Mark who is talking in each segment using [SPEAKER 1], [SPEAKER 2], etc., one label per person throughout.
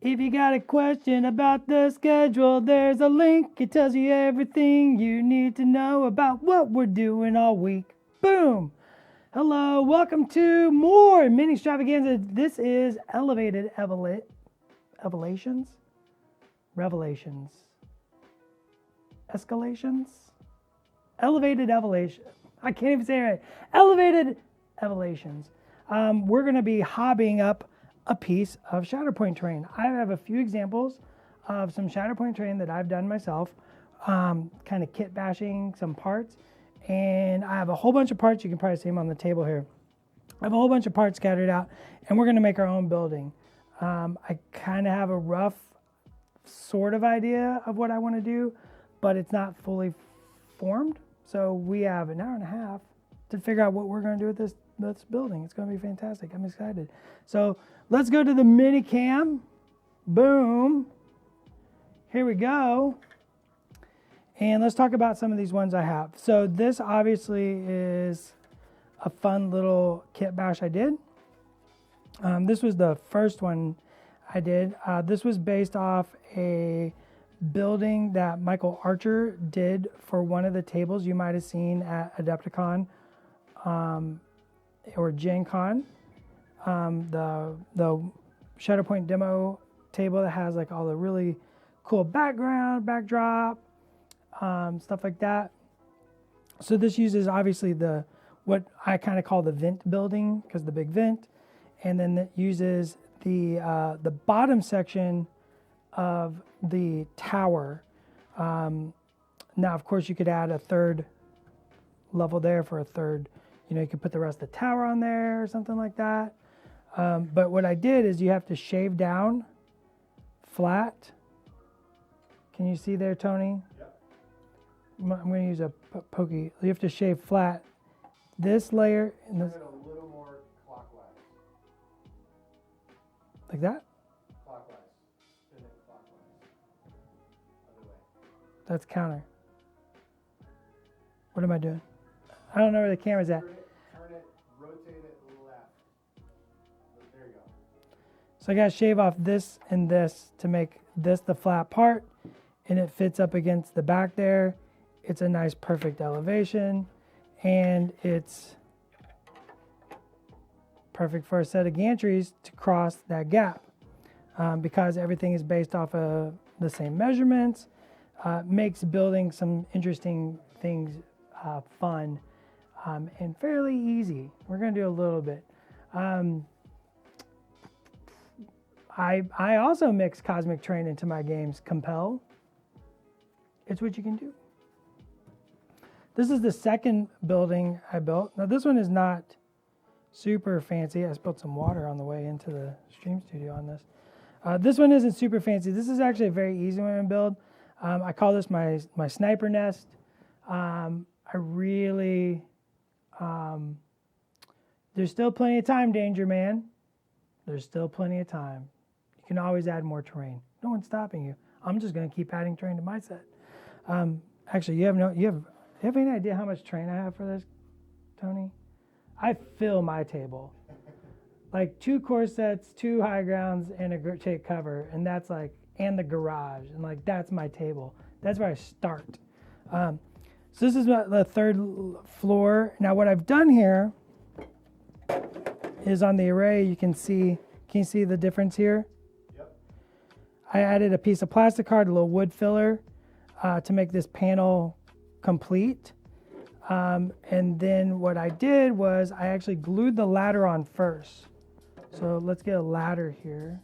[SPEAKER 1] If you got a question about the schedule, there's a link. It tells you everything you need to know about what we're doing all week. Boom! Hello, welcome to more mini extravaganza. This is elevated revelations, escalations, elevated evolution. I can't even say it right. Elevated evolutions. We're going to be hobbying up a piece of Shatterpoint terrain. I have a few examples of some Shatterpoint terrain that I've done myself, kind of kit bashing some parts, and I have a whole bunch of parts. You can probably see them on the table here. I have a whole bunch of parts scattered out, and we're going to make our own building. I kind of have a rough sort of idea of what I want to do, but it's not fully formed. So we have an hour and a half to figure out what we're going to do with this building. It's going to be fantastic. I'm excited. So let's go to the mini cam. Boom. Here we go. And let's talk about some of these ones I have. So this obviously is a fun little kit bash I did. This was the first one I did. This was based off a building that Michael Archer did for one of the tables you might have seen at Adepticon or Gen Con. The Shatterpoint demo table that has like all the really cool backdrop, stuff like that. So this uses obviously what I kind of call the vent building, because the big vent, and then it uses the bottom section of the tower. Now, of course, you could add a third level there for a third. You could put the rest of the tower on there or something like that. But what I did is you have to shave down flat. Can you see there, Tony?
[SPEAKER 2] Yep.
[SPEAKER 1] I'm going to use a pokey. You have to shave flat this layer and this.
[SPEAKER 2] A little more clockwise.
[SPEAKER 1] Like that?
[SPEAKER 2] Clockwise. Spin it clockwise. Other way.
[SPEAKER 1] That's counter. What am I doing? I don't know where the camera's at.
[SPEAKER 2] Turn it, rotate it left. There you go.
[SPEAKER 1] So I got to shave off this and this to make this the flat part, and it fits up against the back there. It's a nice perfect elevation, and it's perfect for a set of gantries to cross that gap, because everything is based off of the same measurements. Makes building some interesting things fun and fairly easy. We're going to do a little bit. I also mix Cosmic Terrain into my games. Compel. It's what you can do. This is the second building I built. Now this one is not super fancy. I spilled some water on the way into the stream studio on this. This one isn't super fancy. This is actually a very easy one to build. I call this my sniper nest. I really, there's still plenty of time, Danger Man. There's still plenty of time. You can always add more terrain. No one's stopping you. I'm just going to keep adding terrain to my set. Actually, you have any idea how much terrain I have for this, Tony? I fill my table. Like 2 core sets, 2 high grounds, and a take cover, and that's like, and the garage, and like that's my table. That's where I start. So this is the third floor. Now what I've done here is on the array, can you see the difference here?
[SPEAKER 2] Yep.
[SPEAKER 1] I added a piece of plastic card, a little wood filler, to make this panel complete. And then what I did was I actually glued the ladder on first. So let's get a ladder here.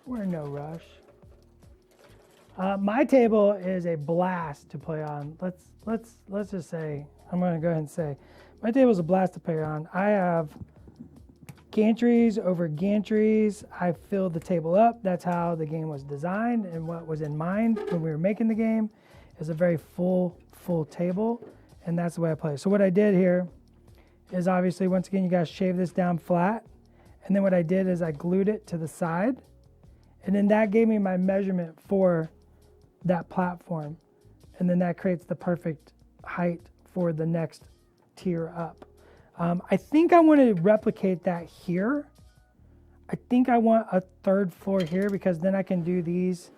[SPEAKER 1] We're in no rush. My table is a blast to play on. Let's just say, I'm going to go ahead and say, my table is a blast to play on. I have gantries over gantries. I filled the table up. That's how the game was designed, and what was in mind when we were making the game is a very full table, and that's the way I play. So what I did here is obviously, once again, you guys shave this down flat, and then what I did is I glued it to the side, and then that gave me my measurement for that platform, and then that creates the perfect height for the next tier up. I think I want to replicate that here I think I want a third floor here because then I can do these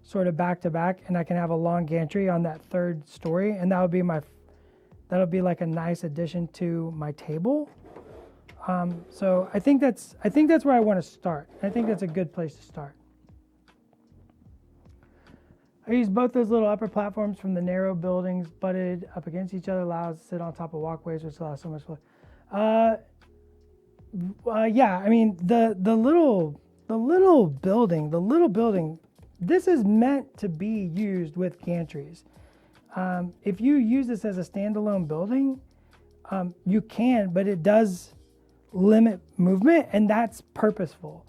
[SPEAKER 1] sort of back to back, and I can have a long gantry on that third story, and that'll be like a nice addition to my table. So I think that's where I want to start. I think that's a good place to start. I use both those little upper platforms from the narrow buildings butted up against each other, allows to sit on top of walkways, which allows so much flow. Yeah, I mean the little building, this is meant to be used with gantries. If you use this as a standalone building, you can, but it does limit movement, and that's purposeful.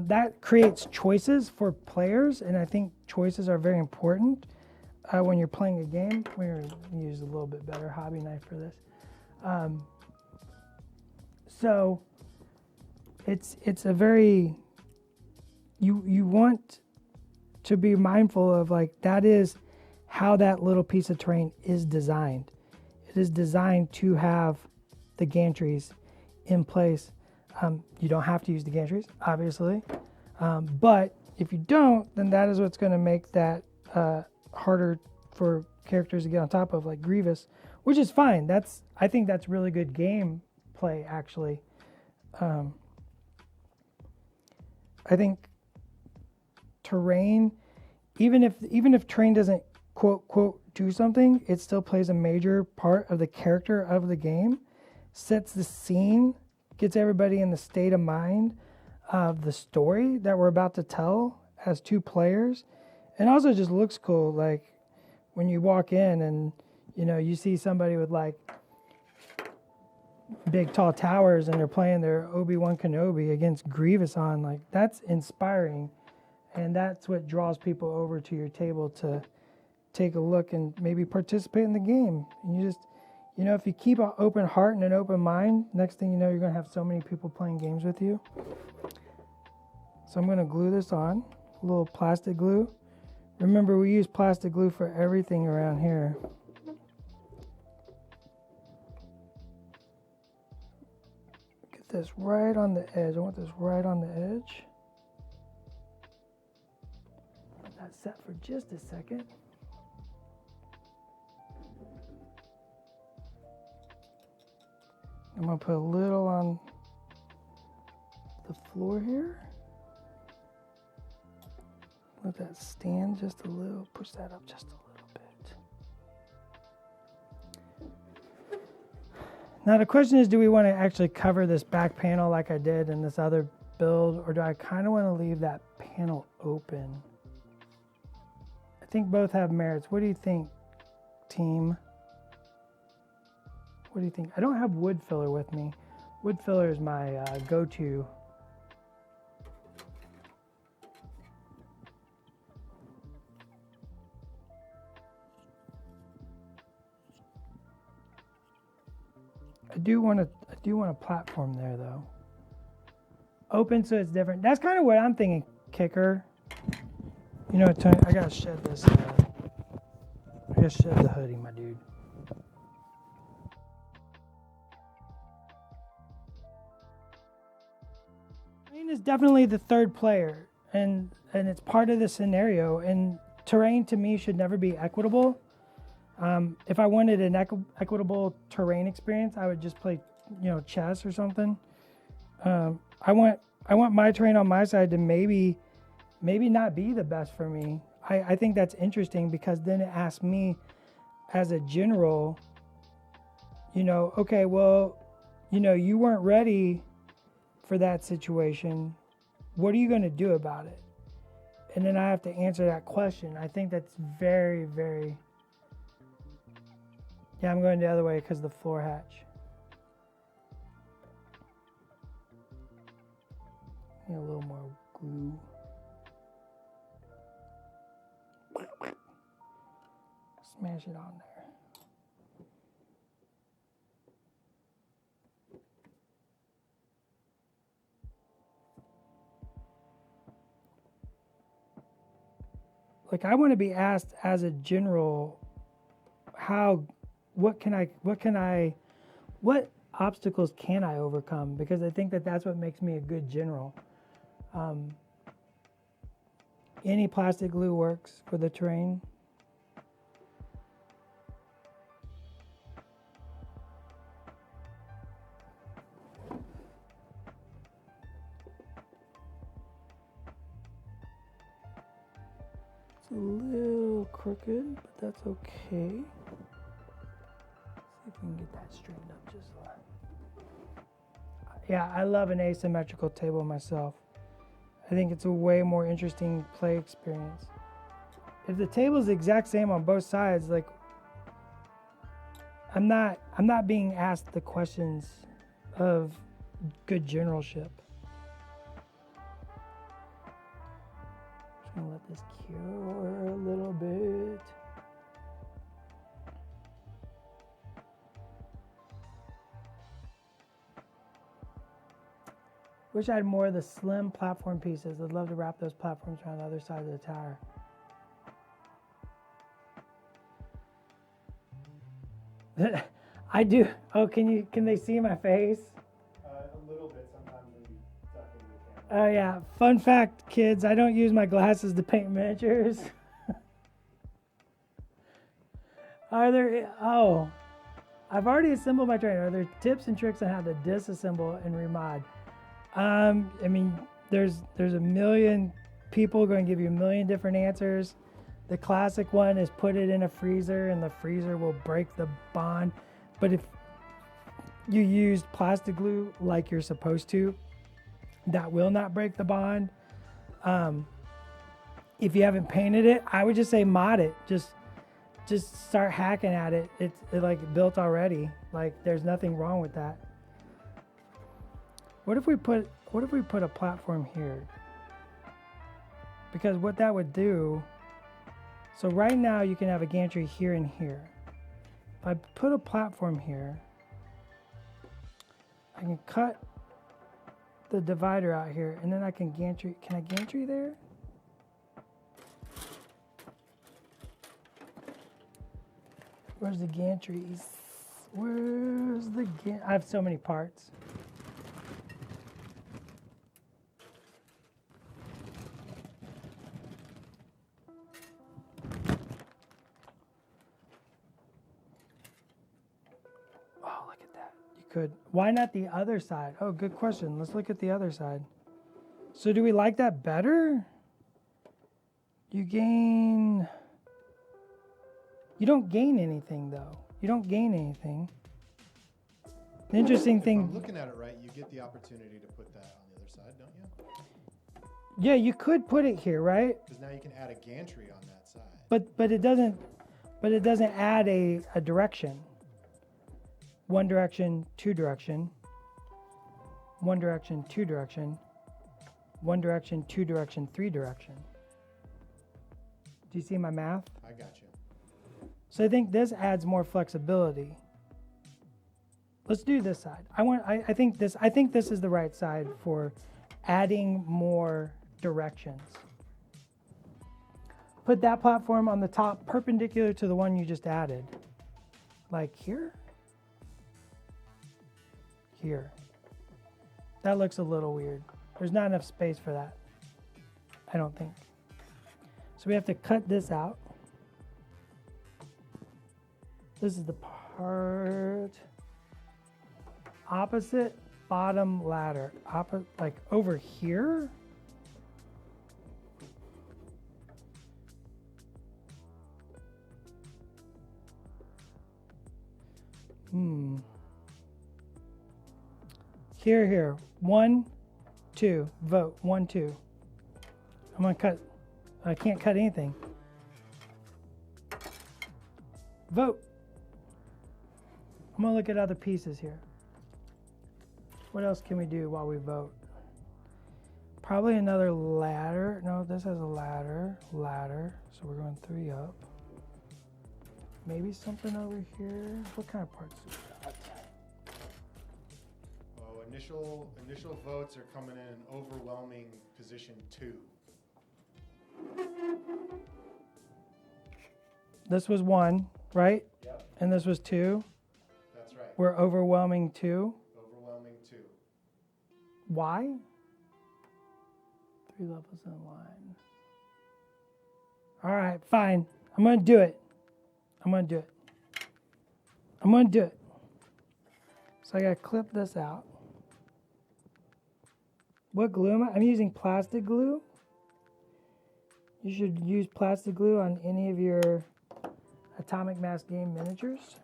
[SPEAKER 1] That creates choices for players, and I think choices are very important when you're playing a game. We're going to use a little bit better hobby knife for this. So it's a very, you want to be mindful of, like, that is how that little piece of terrain is designed. It is designed to have the gantries in place. You don't have to use the gantries, obviously, but if you don't, then that is what's going to make that harder for characters to get on top of, like Grievous, which is fine. I think that's really good game play, actually. I think terrain, even if terrain doesn't quote do something, it still plays a major part of the character of the game, sets the scene, gets everybody in the state of mind of the story that we're about to tell as two players, and also just looks cool. Like when you walk in and you see somebody with like big tall towers and they're playing their Obi-Wan Kenobi against Grievous on, like, that's inspiring, and that's what draws people over to your table to take a look and maybe participate in the game. And you just, if you keep an open heart and an open mind, next thing you know, you're going to have so many people playing games with you. So I'm going to glue this on, a little plastic glue. Remember, we use plastic glue for everything around here. Get this right on the edge. I want this right on the edge. Let that set for just a second. I'm going to put a little on the floor here. Let that stand just a little. Push that up just a little bit. Now the question is, do we want to actually cover this back panel like I did in this other build, or do I kind of want to leave that panel open? I think both have merits. What do you think, team? What do you think? I don't have wood filler with me. Wood filler is my go-to. I do want a platform there though. Open so it's different. That's kind of what I'm thinking, Kicker. You know what, Tony? I gotta shed this. I gotta shed the hoodie, my dude. Terrain is definitely the third player, and it's part of the scenario. And terrain to me should never be equitable. If I wanted an equitable terrain experience, I would just play, chess or something. I want my terrain on my side to maybe not be the best for me. I think that's interesting because then it asks me as a general, okay, well, you weren't ready for that situation. What are you going to do about it? And then I have to answer that question. I think that's very, very... Yeah, I'm going the other way because of the floor hatch. Need a little more glue. Smash it on there. Like, I want to be asked as a general, what obstacles can I overcome? Because I think that's what makes me a good general. Any plastic glue works for the terrain. It's a little crooked, but that's okay. See if we can get that straightened up just a little. Yeah, I love an asymmetrical table myself. I think it's a way more interesting play experience. If the table's the exact same on both sides, like I'm not being asked the questions of good generalship. Just gonna let this cure a little bit. Wish I had more of the slim platform pieces. I'd love to wrap those platforms around the other side of the tower. I do. Oh, can they see my face?
[SPEAKER 2] A little bit sometimes when you duck into the camera.
[SPEAKER 1] Oh yeah. Fun fact, kids, I don't use my glasses to paint miniatures. I've already assembled my train. Are there tips and tricks on how to disassemble and remod? I mean, there's a million people going to give you a million different answers. The classic one is put it in a freezer and the freezer will break the bond. But if you used plastic glue like you're supposed to, that will not break the bond. If you haven't painted it, I would just say mod it. Just start hacking at it. It's like built already. Like there's nothing wrong with that. What if we put a platform here? Because what that would do, so right now you can have a gantry here and here. If I put a platform here, I can cut the divider out here and then I can gantry. Can I gantry there? Where's the gantries? Where's the gantry? I have so many parts. Oh, look at that. You could. Why not the other side? Oh, good question. Let's look at the other side. So do we like that better? You don't gain anything though. You don't gain anything. The interesting
[SPEAKER 2] If
[SPEAKER 1] thing.
[SPEAKER 2] I'm looking at it right, you get the opportunity to put that on the other side, don't you?
[SPEAKER 1] Yeah, you could put it here, right?
[SPEAKER 2] Because now you can add a gantry on that side.
[SPEAKER 1] But it doesn't add a direction. One direction, two direction. One direction, two direction. One direction, two direction, three direction. Do you see my math?
[SPEAKER 2] I got you.
[SPEAKER 1] So I think this adds more flexibility. Let's do this side. I think this is the right side for adding more directions. Put that platform on the top perpendicular to the one you just added. Like here? Here. That looks a little weird. There's not enough space for that, I don't think. So we have to cut this out. This is the part opposite bottom ladder. Like over here. Here. 1, 2. Vote. 1, 2. I'm gonna cut. I can't cut anything. Vote. I'm gonna look at other pieces here. What else can we do while we vote? Probably another ladder. No, this has a ladder. So we're going 3 up. Maybe something over here. What kind of parts do we got?
[SPEAKER 2] Oh, initial votes are coming in overwhelming position 2.
[SPEAKER 1] This was 1, right?
[SPEAKER 2] Yep,
[SPEAKER 1] And this was 2.
[SPEAKER 2] that's right.
[SPEAKER 1] We're overwhelming 2.
[SPEAKER 2] Overwhelming 2.
[SPEAKER 1] Why? 3 levels in line. All right, fine. I'm going to do it. I'm going to do it. I'm going to do it. So I got to clip this out. What glue am I? I'm using plastic glue. You should use plastic glue on any of your Atomic Mass game miniatures.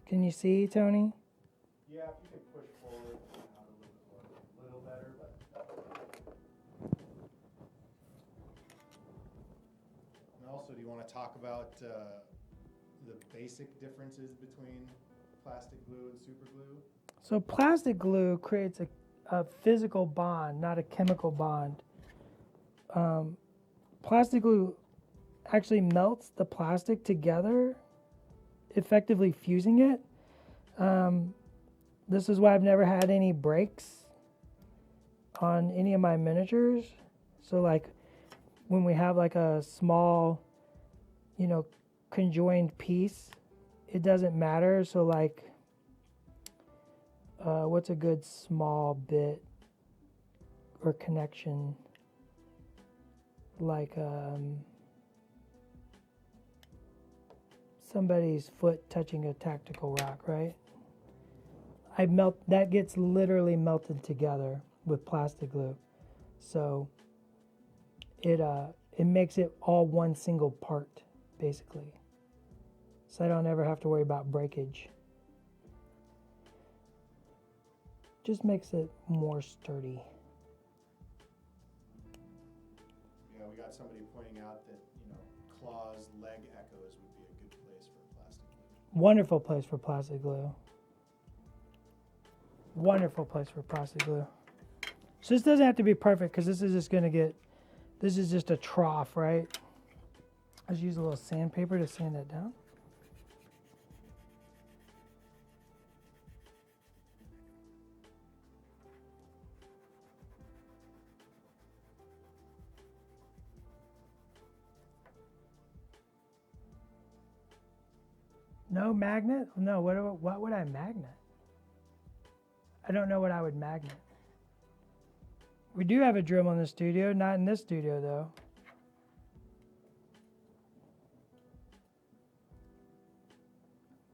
[SPEAKER 1] Can you see, Tony?
[SPEAKER 2] Yeah, if you can push forward out a little better, but. And also, do you want to talk about the basic differences between plastic glue and super glue?
[SPEAKER 1] So plastic glue creates a physical bond, not a chemical bond. Plastic glue actually melts the plastic together, effectively fusing it. This is why I've never had any breaks on any of my miniatures. So like when we have like a small, conjoined piece, it doesn't matter. So like, what's a good small bit or connection? Like somebody's foot touching a tactical rock, right? That gets literally melted together with plastic glue. So it makes it all one single part, basically. So I don't ever have to worry about breakage. Just makes it more sturdy.
[SPEAKER 2] Yeah, we got somebody pointing out that, claws, leg echoes would be a good place for plastic glue.
[SPEAKER 1] Wonderful place for plastic glue. Wonderful place for plastic glue. So this doesn't have to be perfect because this is just a trough, right? Let's use a little sandpaper to sand it down. No magnet? No, what would I magnet? I don't know what I would magnet. We do have a Dremel in the studio, not in this studio though.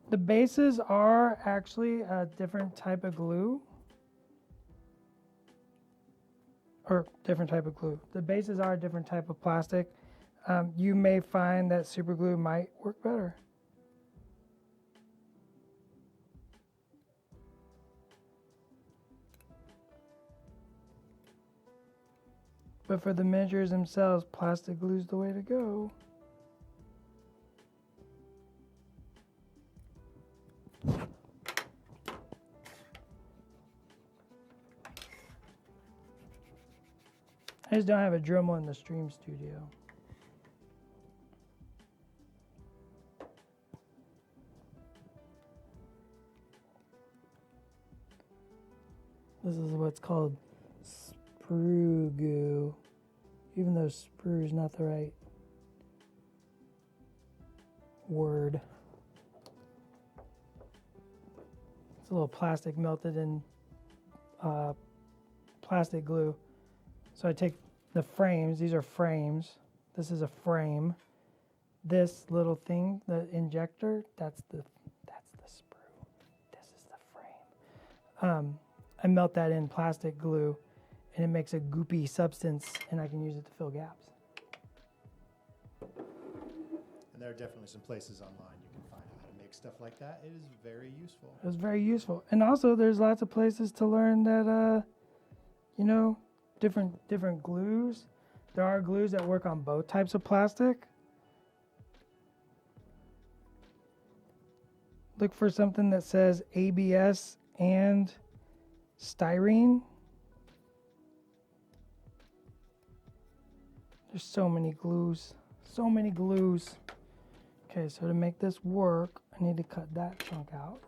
[SPEAKER 1] The bases are actually a different type of glue. Or different type of glue. The bases are a different type of plastic. You may find that super glue might work better. But for the miniatures themselves, plastic glue is the way to go. I just don't have a Dremel in the stream studio. This is what's called sprue goo, even though sprue is not the right word. It's a little plastic melted in plastic glue. So I take the frames, these are frames. This is a frame. This little thing, the injector, that's the sprue. This is the frame. I melt that in plastic glue and it makes a goopy substance and I can use it to fill gaps.
[SPEAKER 2] And there are definitely some places online you can find out how to make stuff like that. It is very useful.
[SPEAKER 1] It was very useful. And also there's lots of places to learn that, different glues. There are glues that work on both types of plastic. Look for something that says ABS and styrene. There's so many glues. So many glues. Okay, so to make this work, I need to cut that chunk out.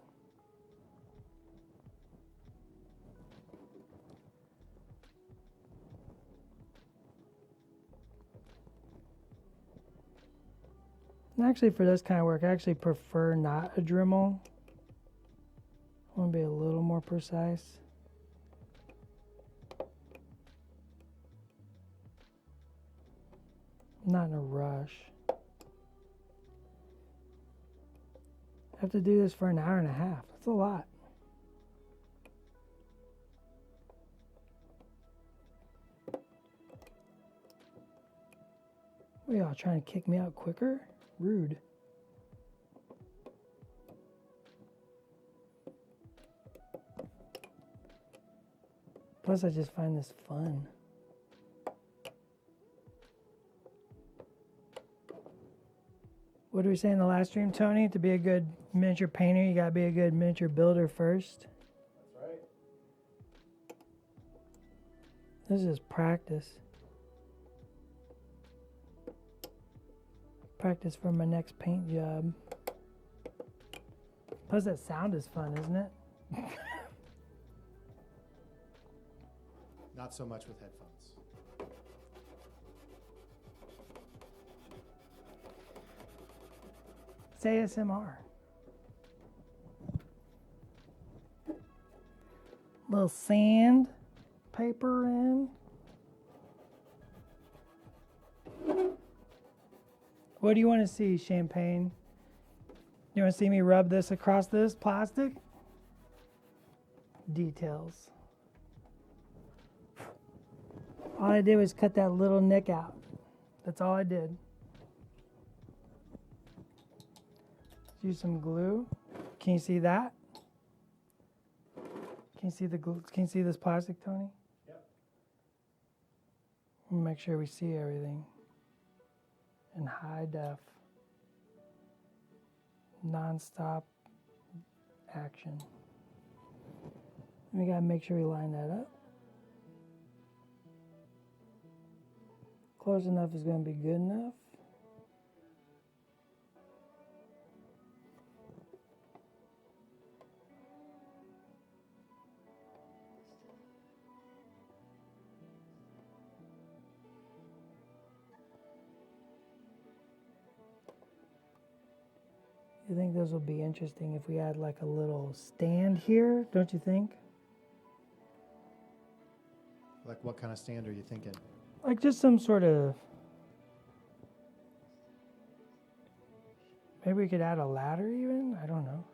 [SPEAKER 1] And actually for this kind of work, I actually prefer not a Dremel. I want to be a little more precise. I'm not in a rush. I have to do this for an hour and a half. That's a lot. What, y'all trying to kick me out quicker? Rude. Plus, I just find this fun. What did we say in the last stream, Tony? To be a good miniature painter, you gotta be a good miniature builder first.
[SPEAKER 2] That's right.
[SPEAKER 1] This is practice. Practice for my next paint job. Plus, that sound is fun, isn't it?
[SPEAKER 2] Not so much with headphones.
[SPEAKER 1] It's ASMR. Little sand paper in. What do you want to see, Champagne? You want to see me rub this across this plastic? Details. All I did was cut that little nick out. That's all I did. Use some glue. Can you see that? Can you see the glue? Can you see this plastic, Tony?
[SPEAKER 2] Yep.
[SPEAKER 1] Make sure we see everything in high def. Non-stop action. We gotta make sure we line that up. Close enough is gonna be good enough. I think this will be interesting if we had like a little stand here, don't you think?
[SPEAKER 2] Like what kind of stand are you thinking?
[SPEAKER 1] Like just some sort of... Maybe we could add a ladder even? I don't know.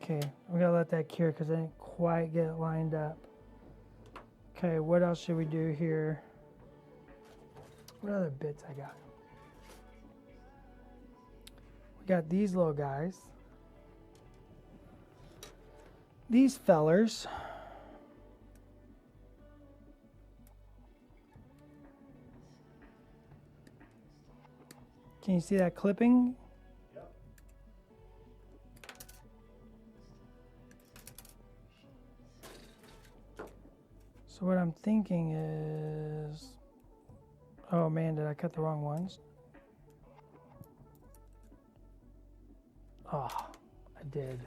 [SPEAKER 1] Okay, I'm gonna let that cure because I didn't quite get it lined up. Okay, what else should we do here? What other bits I got? We got these little guys. These fellers. Can you see that clipping?
[SPEAKER 2] Yep.
[SPEAKER 1] So what I'm thinking is, oh man, did I cut the wrong ones? Oh, I did.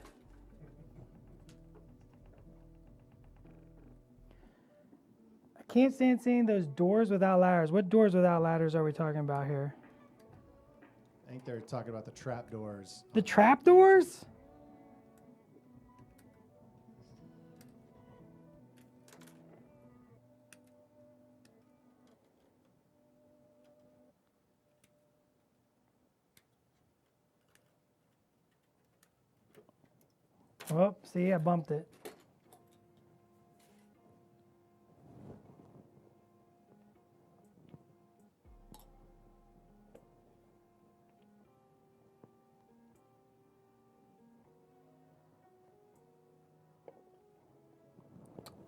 [SPEAKER 1] I can't stand seeing those doors without ladders. What doors without ladders are we talking about here?
[SPEAKER 2] I think they're talking about the trap doors.
[SPEAKER 1] The trap doors? Oh, see, I bumped it.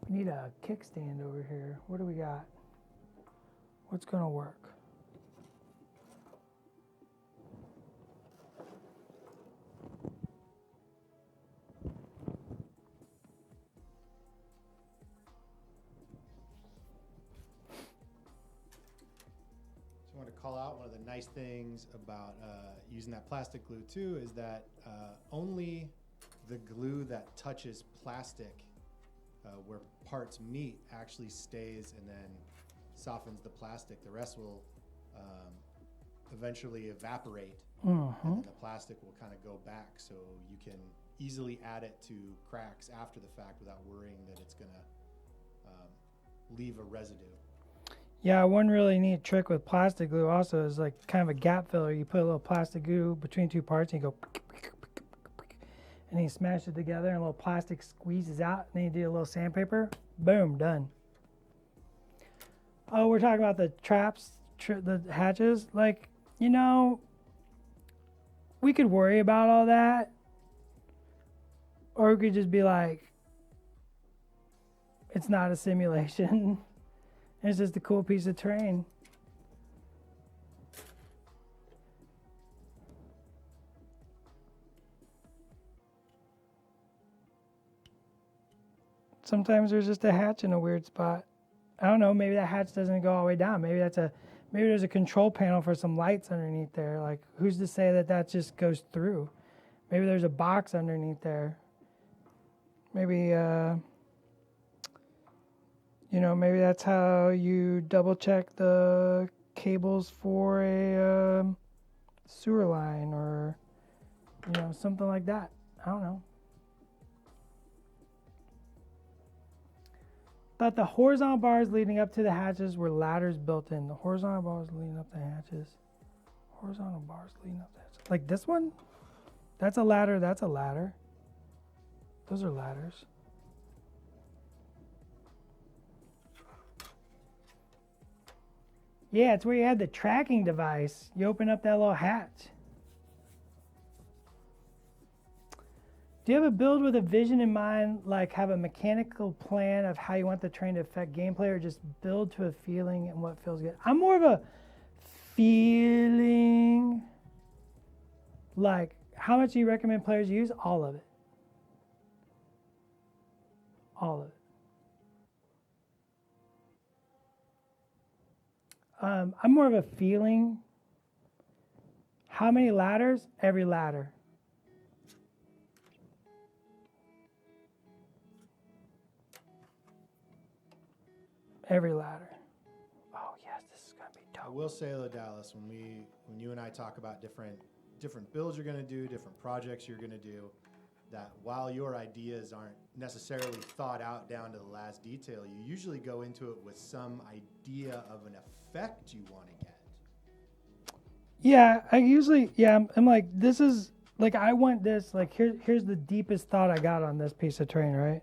[SPEAKER 1] We need a kickstand over here. What do we got? What's gonna work?
[SPEAKER 2] So I want to call out one of the nice things about using that plastic glue too is that only the glue that touches plastic where parts meet actually stays and then softens the plastic, the rest will eventually evaporate,
[SPEAKER 1] Mm-hmm.
[SPEAKER 2] and then the plastic will kind of go back, so you can easily add it to cracks after the fact without worrying that it's going to leave a residue.
[SPEAKER 1] Yeah, one really neat trick with plastic glue also is like kind of a gap filler. You put a little plastic glue between two parts and you go, and then you smash it together and a little plastic squeezes out, and then you do a little sandpaper, boom, done. Oh, we're talking about the traps, the hatches. Like, you know, we could worry about all that, or we could just be like, it's not a simulation. It's just a cool piece of terrain. Sometimes there's just a hatch in a weird spot. I don't know, maybe that hatch doesn't go all the way down. Maybe there's a control panel for some lights underneath there. Like, who's to say that just goes through? Maybe there's a box underneath there. Maybe maybe that's how you double check the cables for a sewer line, or something like that. I don't know. Thought the horizontal bars leading up to the hatches were ladders built in. The horizontal bars leading up to the hatches. Horizontal bars leading up to the hatches. Like this one? That's a ladder. That's a ladder. Those are ladders. Yeah, it's where you had the tracking device. You open up that little hatch. Do you have a build with a vision in mind, like have a mechanical plan of how you want the terrain to affect gameplay, or just build to a feeling and what feels good? I'm more of a feeling. Like, how much do you recommend players use? All of it. All of it. I'm more of a feeling. How many ladders? Every ladder. Every ladder. Oh yes, this is gonna be dope.
[SPEAKER 2] I will say though, Dallas, when you and I talk about different builds you're gonna do, different projects you're gonna do, that while your ideas aren't necessarily thought out down to the last detail, you usually go into it with some idea of an effect you want to get.
[SPEAKER 1] Yeah, I'm like, this is like, I want this, like, here's the deepest thought I got on this piece of terrain, right?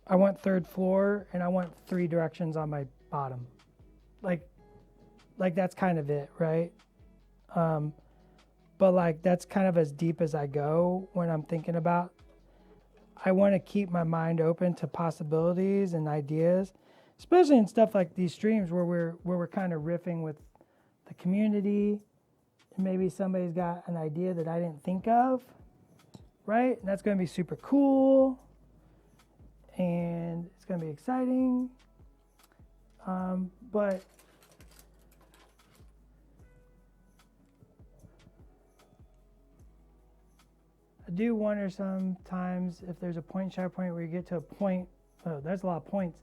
[SPEAKER 1] I want third floor, and I want 3 directions on my bottom. Like that's kind of it, right? But like, that's kind of as deep as I go when I'm thinking about. I want to keep my mind open to possibilities and ideas, especially in stuff like these streams where we're kind of riffing with the community, and maybe somebody's got an idea that I didn't think of, right? And that's going to be super cool, and it's going to be exciting. But I do wonder sometimes if there's a point in Shatterpoint where you get to a point, oh, there's a lot of points,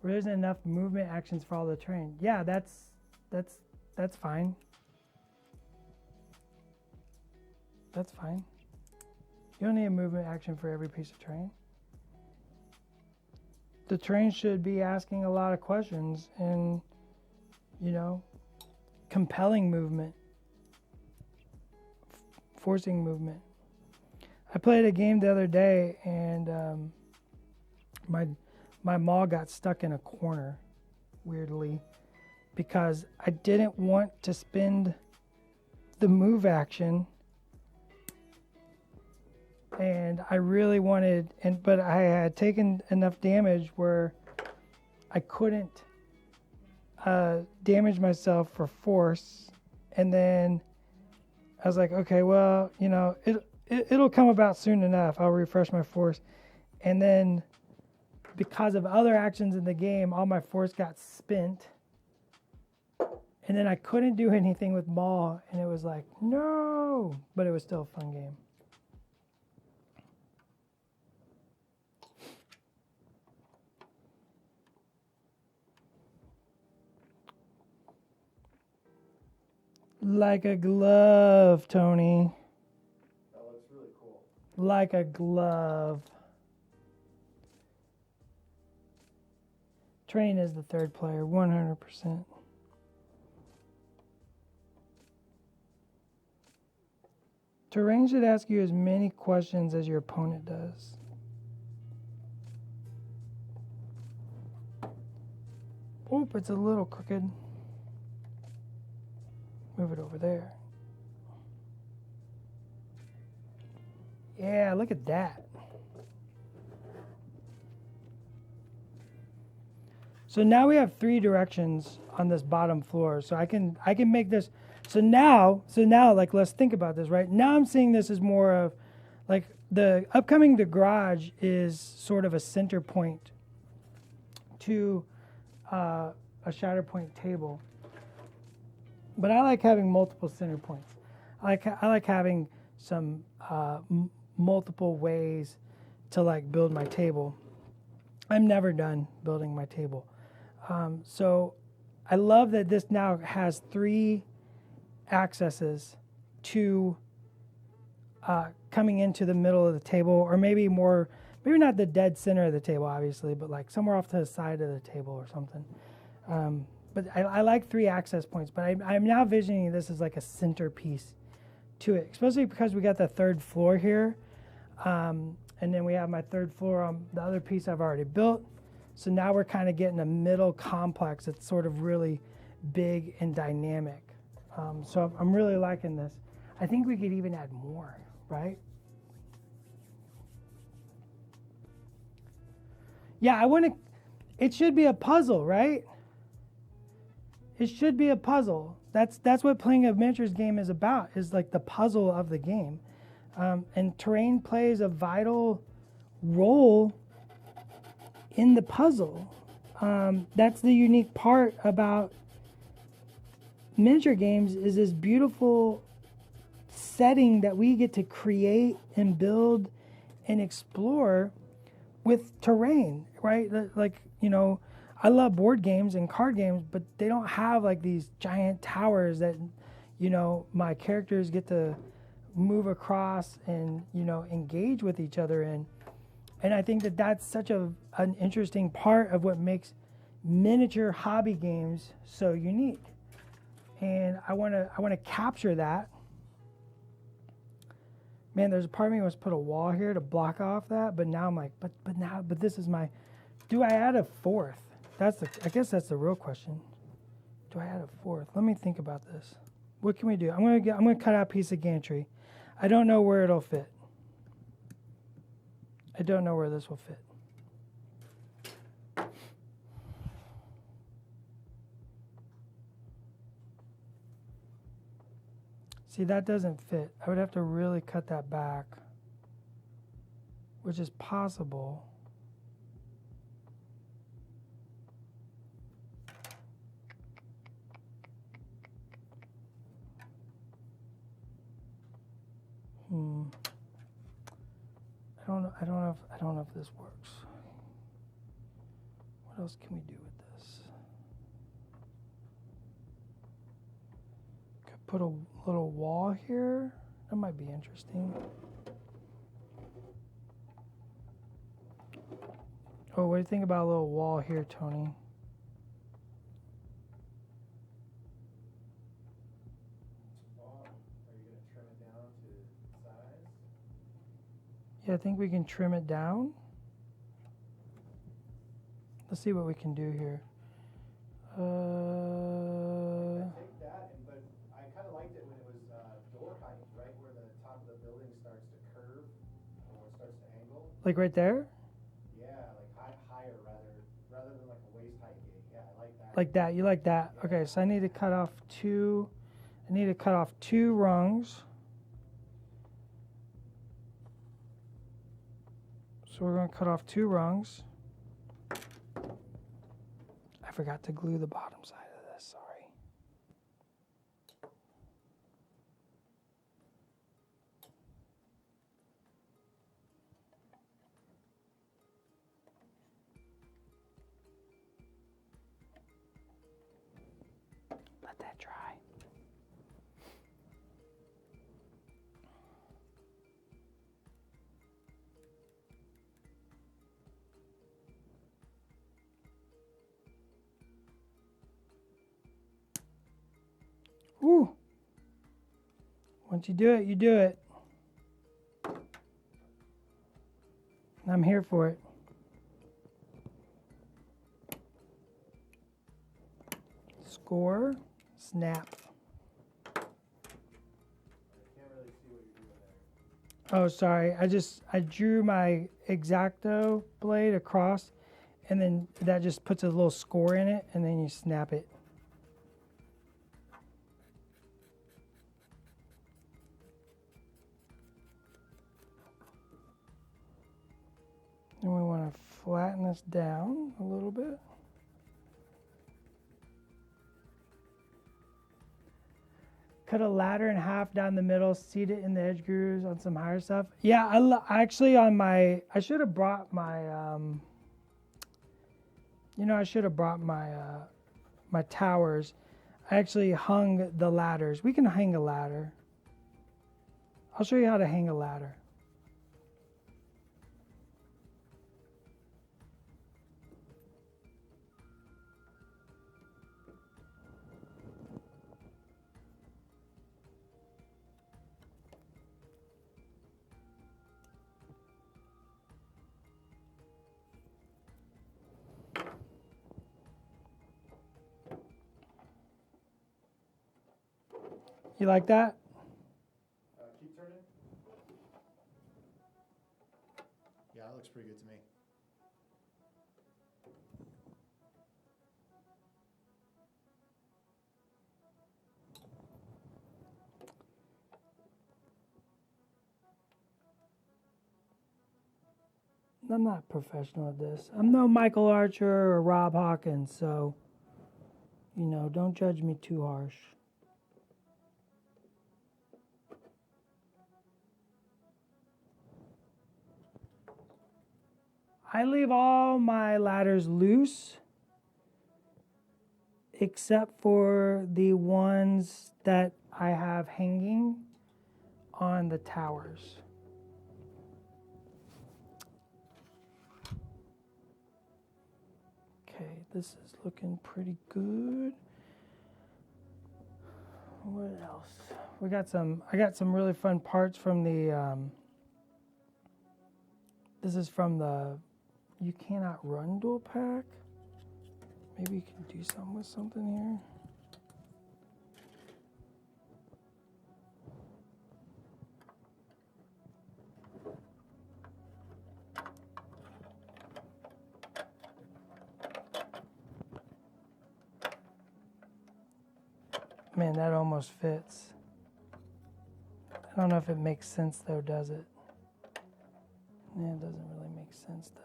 [SPEAKER 1] where there isn't enough movement actions for all the terrain. Yeah, that's fine. That's fine. You don't need a movement action for every piece of terrain. The terrain should be asking a lot of questions and, compelling movement, forcing movement. I played a game the other day, and my maul got stuck in a corner, weirdly, because I didn't want to spend the move action, and I really wanted, but I had taken enough damage where I couldn't damage myself for force, and then I was like, okay, well, it'll come about soon enough. I'll refresh my force, and then because of other actions in the game, all my force got spent. And then I couldn't do anything with Maul, and it was like, no! But it was still a fun game. Like a glove, Tony.
[SPEAKER 2] That looks really cool.
[SPEAKER 1] Like a glove. Terrain is the third player, 100%. Terrain should ask you as many questions as your opponent does. Oop, it's a little crooked. Move it over there. Yeah, look at that. So now we have 3 directions on this bottom floor. So I can make this. So now, like, let's think about this, right? Now I'm seeing this as more of, like, the garage is sort of a center point to a Shatterpoint table. But I like having multiple center points. I like having some multiple ways to, like, build my table. I'm never done building my table. So I love that this now has 3 accesses to coming into the middle of the table, or maybe not the dead center of the table, obviously, but like somewhere off to the side of the table or something. But I like 3 access points, but I'm now visioning this as like a centerpiece to it, especially because we got the 3rd floor here. And then we have my 3rd floor on the other piece I've already built. So now we're kind of getting a middle complex that's sort of really big and dynamic. So I'm really liking this. I think we could even add more, right? Yeah, it should be a puzzle, right? It should be a puzzle. That's what playing a miniatures game is about, is like the puzzle of the game. And terrain plays a vital role in the puzzle. That's the unique part about miniature games, is this beautiful setting that we get to create and build and explore with terrain, right? Like, you know, I love board games and card games, but they don't have like these giant towers that, you know, my characters get to move across and, you know, engage with each other in. And I think that that's such an interesting part of what makes miniature hobby games so unique. And I want to capture that. Man, there's a part of me who wants to put a wall here to block off that, but now I'm like, but this is my. Do I add a 4th? I guess that's the real question. Do I add a 4th? Let me think about this. What can we do? I'm gonna cut out a piece of gantry. I don't know where it'll fit. I don't know where this will fit. See, that doesn't fit. I would have to really cut that back, which is possible. I don't know if this works. What else can we do with this? Could put a little wall here. That might be interesting. Oh, what do you think about a little wall here, Tony? Yeah, I think we can trim it down. Let's see what we can do here.
[SPEAKER 2] I take that, but I kind of liked it when it was door height, right where the top of the building starts to curve, or it starts to angle.
[SPEAKER 1] Like right there?
[SPEAKER 2] Yeah, like higher rather than like a waist height gate. Yeah, I like that.
[SPEAKER 1] Like that, you like that? Yeah. Okay, so I need to cut off 2 rungs. So we're going to cut off 2 rungs. I forgot to glue the bottom side of this, sorry. Let that dry. Once you do it, you do it. I'm here for it. Score, snap. Oh, sorry. I drew my X-Acto blade across, and then that just puts a little score in it, and then you snap it. And we want to flatten this down a little bit. Cut a ladder in half down the middle, seat it in the edge grooves on some higher stuff. Yeah, actually on my, I should have brought my, I should have brought my, my towers. I actually hung the ladders. We can hang a ladder. I'll show you how to hang a ladder. You like that?
[SPEAKER 2] Keep turning. Yeah, that looks pretty good to me.
[SPEAKER 1] I'm not professional at this. I'm no Michael Archer or Rob Hawkins, so, don't judge me too harsh. I leave all my ladders loose, except for the ones that I have hanging on the towers. Okay, this is looking pretty good. What else? I got some really fun parts from the, this is from the You Cannot Run dual pack. Maybe you can do something with something here. Man, that almost fits. I don't know if it makes sense though, does it? Yeah, it doesn't really make sense, does it?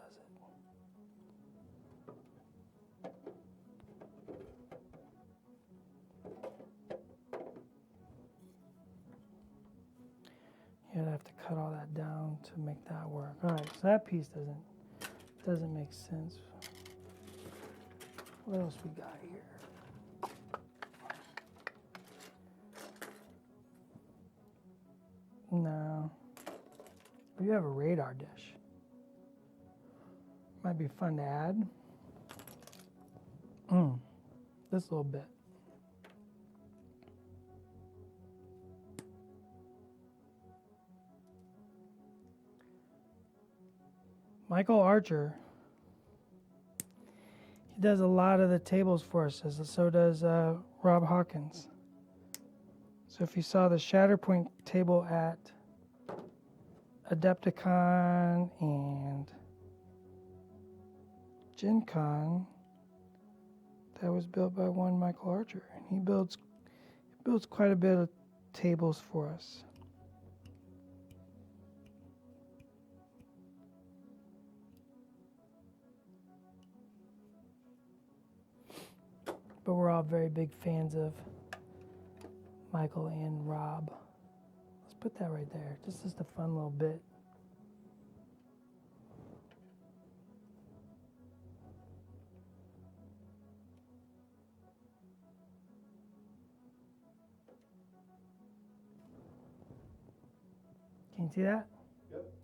[SPEAKER 1] You'd have to cut all that down to make that work. All right, so that piece doesn't make sense. What else we got here? No. We have a radar dish. Might be fun to add. This little bit. Michael Archer. He does a lot of the tables for us, so does Rob Hawkins. So if you saw the Shatterpoint table at Adepticon and Gen Con, that was built by one Michael Archer. And he builds quite a bit of tables for us. But we're all very big fans of Michael and Rob. Let's put that right there. Just a fun little bit. Can you see that?
[SPEAKER 2] Yep.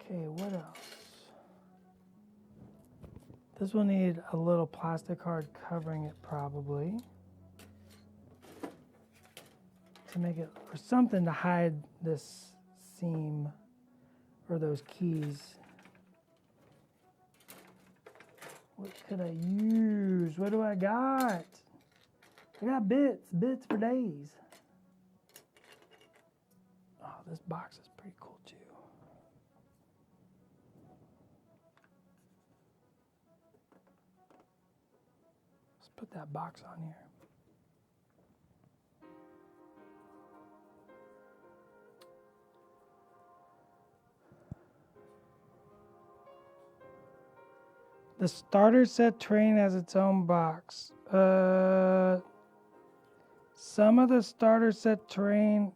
[SPEAKER 1] Okay, what else? This will need a little plastic card covering it probably. to make it, or something to hide this seam or those keys. What could I use? What do I got? I got bits for days. Oh, this box is pretty cool too. Let's put that box on here. The starter set terrain has its own box. Some of the starter set terrain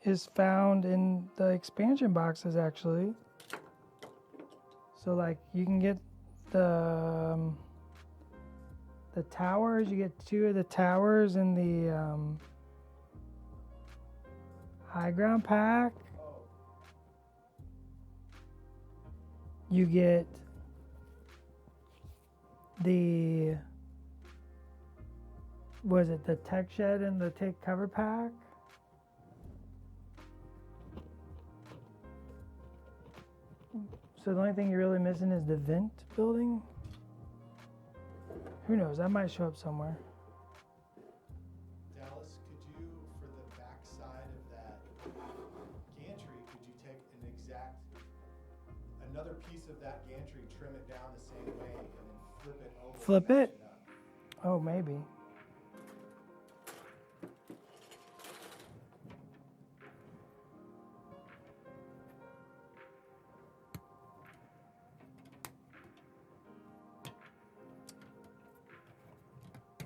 [SPEAKER 1] is found in the expansion boxes, actually. So, like, you can get the towers. You get 2 of the towers in the high ground pack. You get the, was it the tech shed and the take cover pack? So the only thing you're really missing is the vent building. Who knows? That might show up somewhere.
[SPEAKER 2] Dallas, could you, for the back side of that gantry, could you take another piece of that gantry, trim it down the same way, and then flip it over?
[SPEAKER 1] Flip
[SPEAKER 2] and match
[SPEAKER 1] it?
[SPEAKER 2] up?
[SPEAKER 1] Oh, maybe.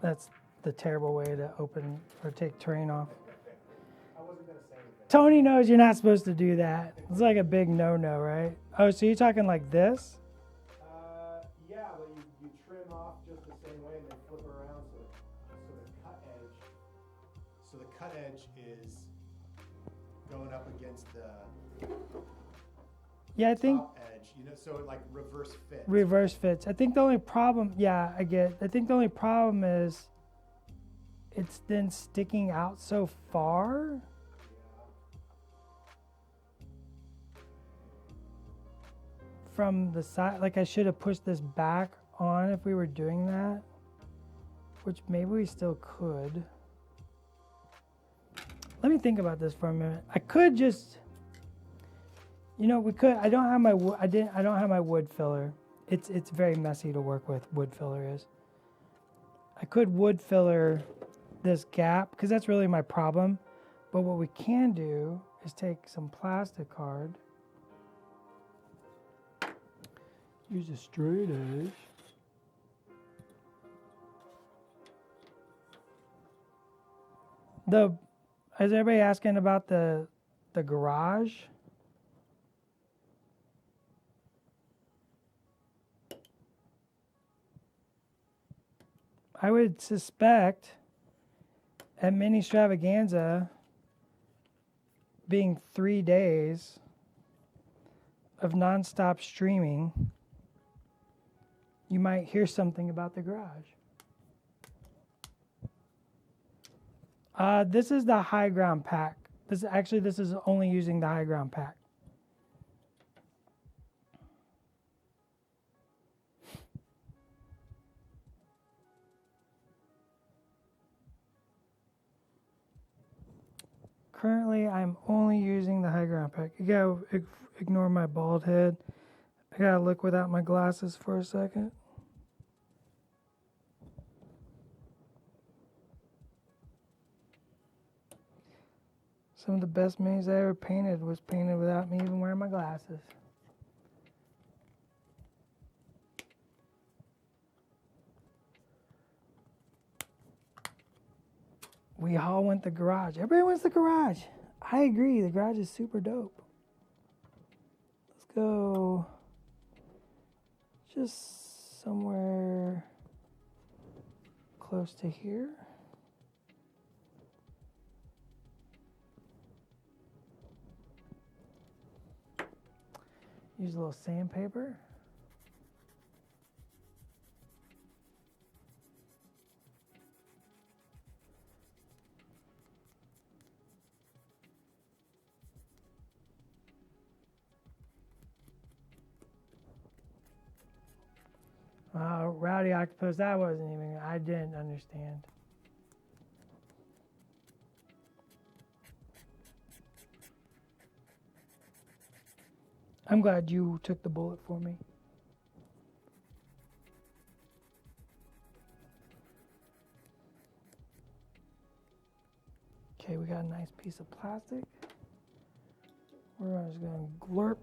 [SPEAKER 1] That's the terrible way to open or take terrain off.
[SPEAKER 2] I wasn't going to say anything.
[SPEAKER 1] Tony knows you're not supposed to do that. It's like a big no-no, right? Oh, so you're talking like this?
[SPEAKER 2] Yeah, but you trim off just the same way and then flip it around so the cut edge is going up against the
[SPEAKER 1] Yeah, I think
[SPEAKER 2] top edge, so it like reverse fits.
[SPEAKER 1] reverse fits. I think the only problem, I think the only problem is it's then sticking out so far. From the side, like I should have pushed this back on if we were doing that, which maybe we still could. Let me think about this for a minute. I could just, we could. I don't have my I don't have my wood filler. It's very messy to work with. Wood filler is. I could wood filler this gap because that's really my problem. But what we can do is take some plastic card. Use a straight edge. Is everybody asking about the garage? I would suspect at Mini Stravaganza being 3 days of nonstop streaming, you might hear something about the garage. This is the high ground pack. This is only using the high ground pack. Currently, I'm only using the high ground pack. You gotta ignore my bald head. I gotta look without my glasses for a second. Some of the best minis I ever painted was painted without me even wearing my glasses. We all want the garage. Everybody wants the garage. I agree. The garage is super dope. Let's go just somewhere close to here. Use a little sandpaper. Rowdy Octopus, I didn't understand. I'm glad you took the bullet for me. Okay, we got a nice piece of plastic. We're just going to glurp.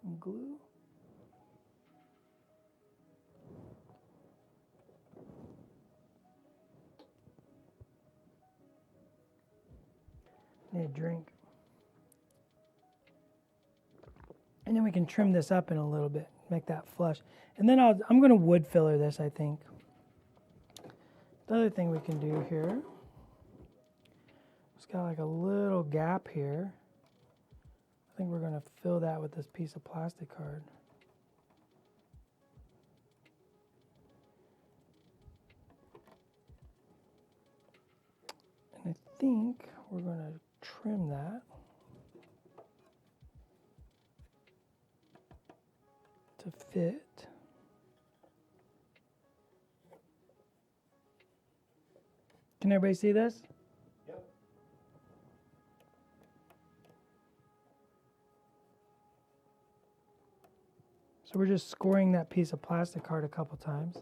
[SPEAKER 1] Some glue. Need a drink. And then we can trim this up in a little bit, make that flush. And then I'm going to wood filler this, I think. The other thing we can do here, it's got like a little gap here. I think we're going to fill that with this piece of plastic card. And I think we're going to trim that to fit. Can everybody see this?
[SPEAKER 2] Yep.
[SPEAKER 1] So we're just scoring that piece of plastic card a couple times.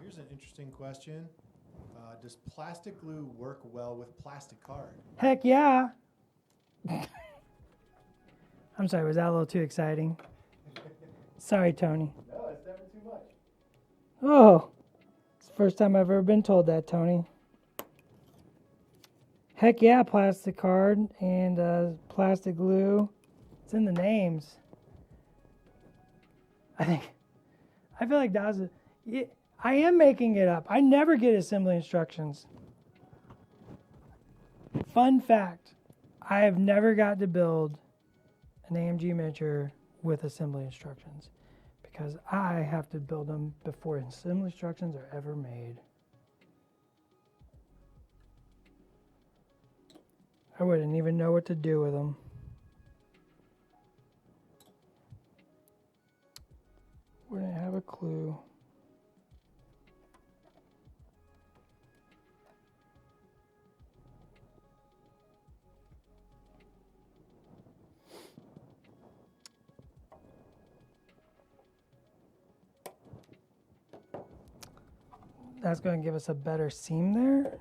[SPEAKER 2] Here's an interesting question. Does plastic glue work well with plastic card?
[SPEAKER 1] Heck yeah. I'm sorry, was that a little too exciting? Sorry, Tony.
[SPEAKER 2] No, it's never too much.
[SPEAKER 1] Oh, it's the first time I've ever been told that, Tony. Heck yeah, plastic card and plastic glue. It's in the names. I feel like that was I am making it up. I never get assembly instructions. Fun fact, I have never got to build an AMG miniature with assembly instructions because I have to build them before assembly instructions are ever made. I wouldn't even know what to do with them. Wouldn't have a clue. That's going to give us a better seam there.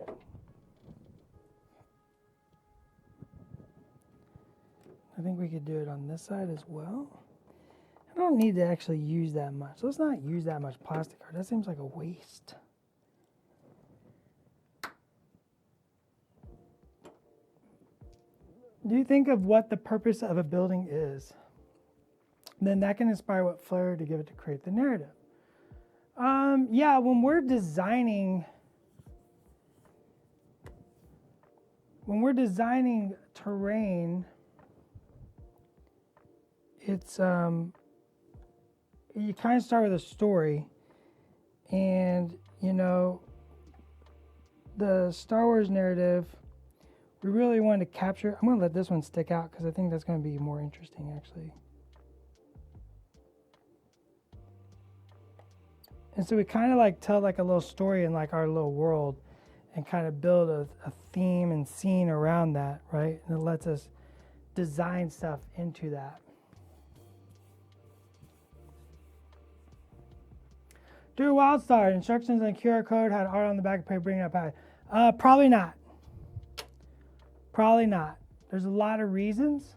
[SPEAKER 1] I think we could do it on this side as well. I don't need to actually use that much. Let's not use that much plastic card. That seems like a waste. Do you think of what the purpose of a building is? Then that can inspire what flair to give it to create the narrative. Yeah, when we're designing terrain, it's you kind of start with a story, and you know, the Star Wars narrative, we really wanted to capture. I'm going to let this one stick out because I think that's going to be more interesting actually. And so we kind of like tell like a little story in like our little world and kind of build a theme and scene around that, right? And it lets us design stuff into that. Do a wild start. Instructions and QR code had art on the back of paper. Bring it up. Probably not. Probably not. There's a lot of reasons.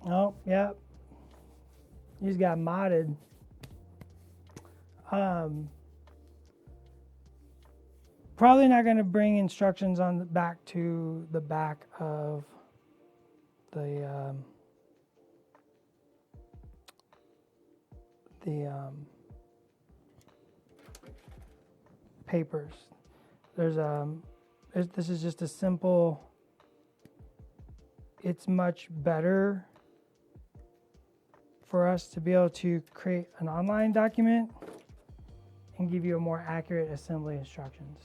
[SPEAKER 1] Oh, yeah. You just got modded. Probably not going to bring instructions on the back to the back of the papers. This is just a simple. It's much better for us to be able to create an online document and give you a more accurate assembly instructions.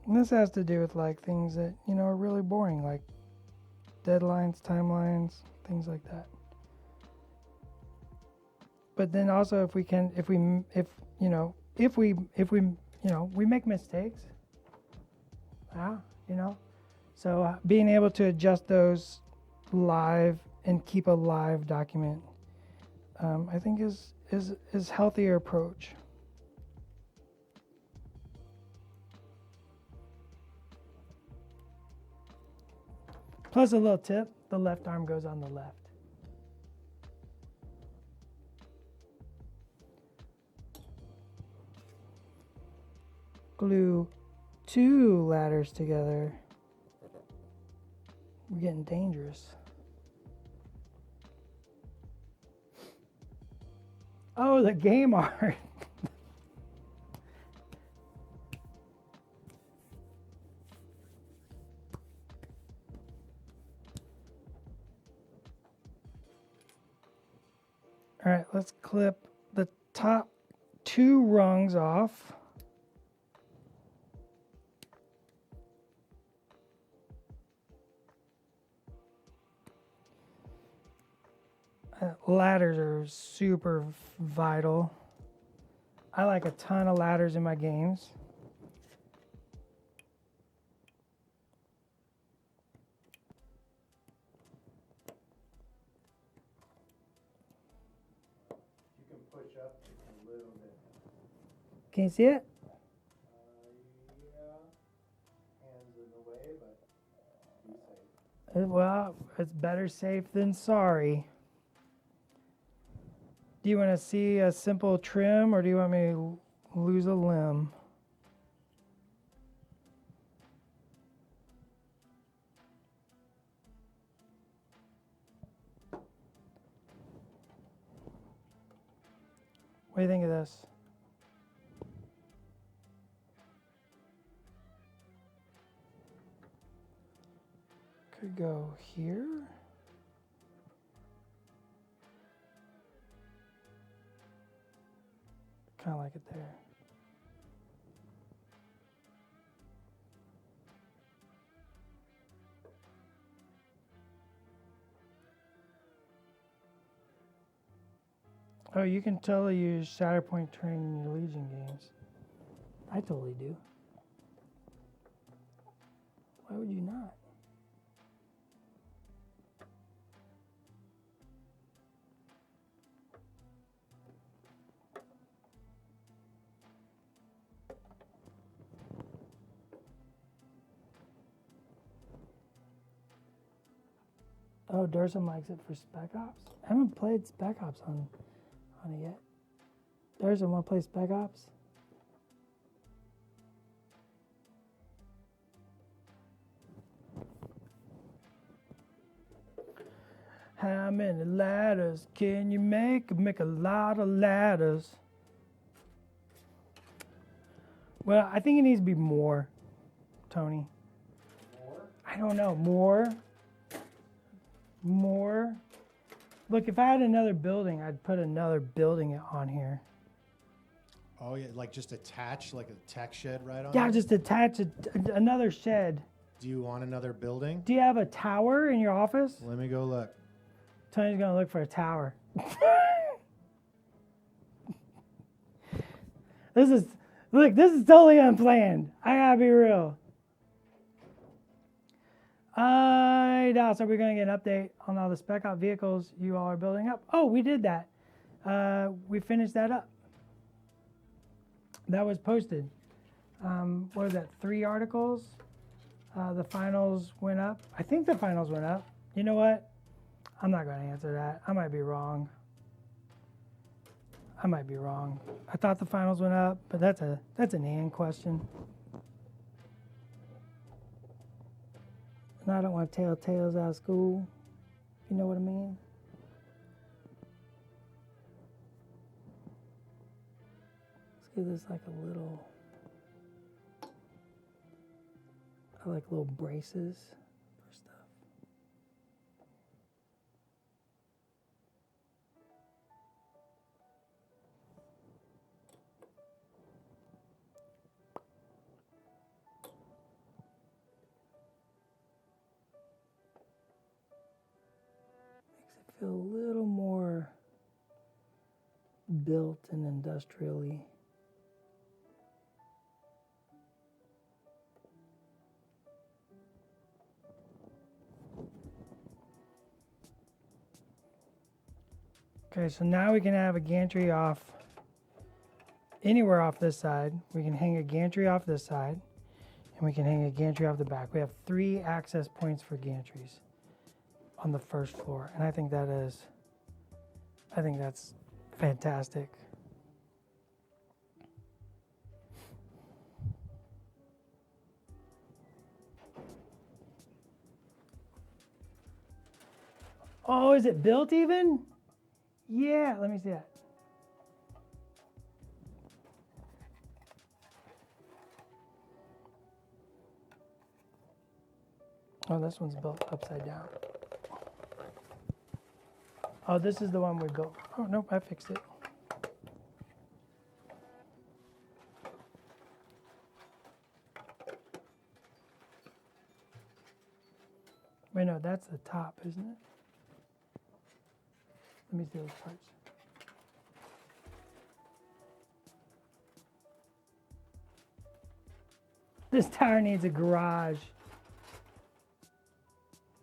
[SPEAKER 1] And this has to do with like things that, you know, are really boring, like deadlines, timelines, things like that. But then also if we make mistakes, so being able to adjust those live and keep a live document, I think is healthier approach. Plus a little tip, the left arm goes on the left. Glue 2 ladders together. We're getting dangerous. Oh, the game art. All right, let's clip the top 2 rungs off. Ladders are super vital. I like a ton of ladders in my games.
[SPEAKER 2] You can push up a little bit.
[SPEAKER 1] Can you see it?
[SPEAKER 2] Yeah. Hands in the way, but be safe.
[SPEAKER 1] Well, it's better safe than sorry. Do you want to see a simple trim or do you want me to lose a limb? What do you think of this? Could go here. Kind of like it there. Oh, you can totally use Shatterpoint terrain in your Legion games. I totally do. Why would you not? Oh, Durson likes it for Spec Ops. I haven't played Spec Ops on it yet. Durson, want to play Spec Ops? How many ladders can you make? Make a lot of ladders. Well, I think it needs to be more, Tony.
[SPEAKER 2] More?
[SPEAKER 1] I don't know. More. Look, if I had another building, I'd put another building on here.
[SPEAKER 2] Oh yeah, like just attach like a tech shed right on.
[SPEAKER 1] Yeah,
[SPEAKER 2] there?
[SPEAKER 1] just attach another shed.
[SPEAKER 2] Do you want another building?
[SPEAKER 1] Do you have a tower in your office?
[SPEAKER 2] Let me go look.
[SPEAKER 1] Tony's gonna look for a tower. This is totally unplanned. I gotta be real. So we're gonna get an update on all the spec out vehicles you all are building up. Oh, we did that. We finished that up. That was posted. What was that? 3 articles. The finals went up. I think the finals went up. You know what? I'm not going to answer that. I might be wrong. I thought the finals went up, but that's an and question. And I don't want to tell tales out of school. You know what I mean? Let's give this like a little, I like little braces for stuff. Makes it feel a little more built and industrially. Okay, so now we can have a gantry off anywhere off this side. We can hang a gantry off this side, and we can hang a gantry off the back. We have 3 access points for gantries on the first floor, and I think that's fantastic. Oh, is it built even? Yeah, let me see that. Oh, this one's built upside down. Oh, this is the one we built. Oh, nope, I fixed it. Wait, no, that's the top, isn't it? Let me see those parts. This tower needs a garage.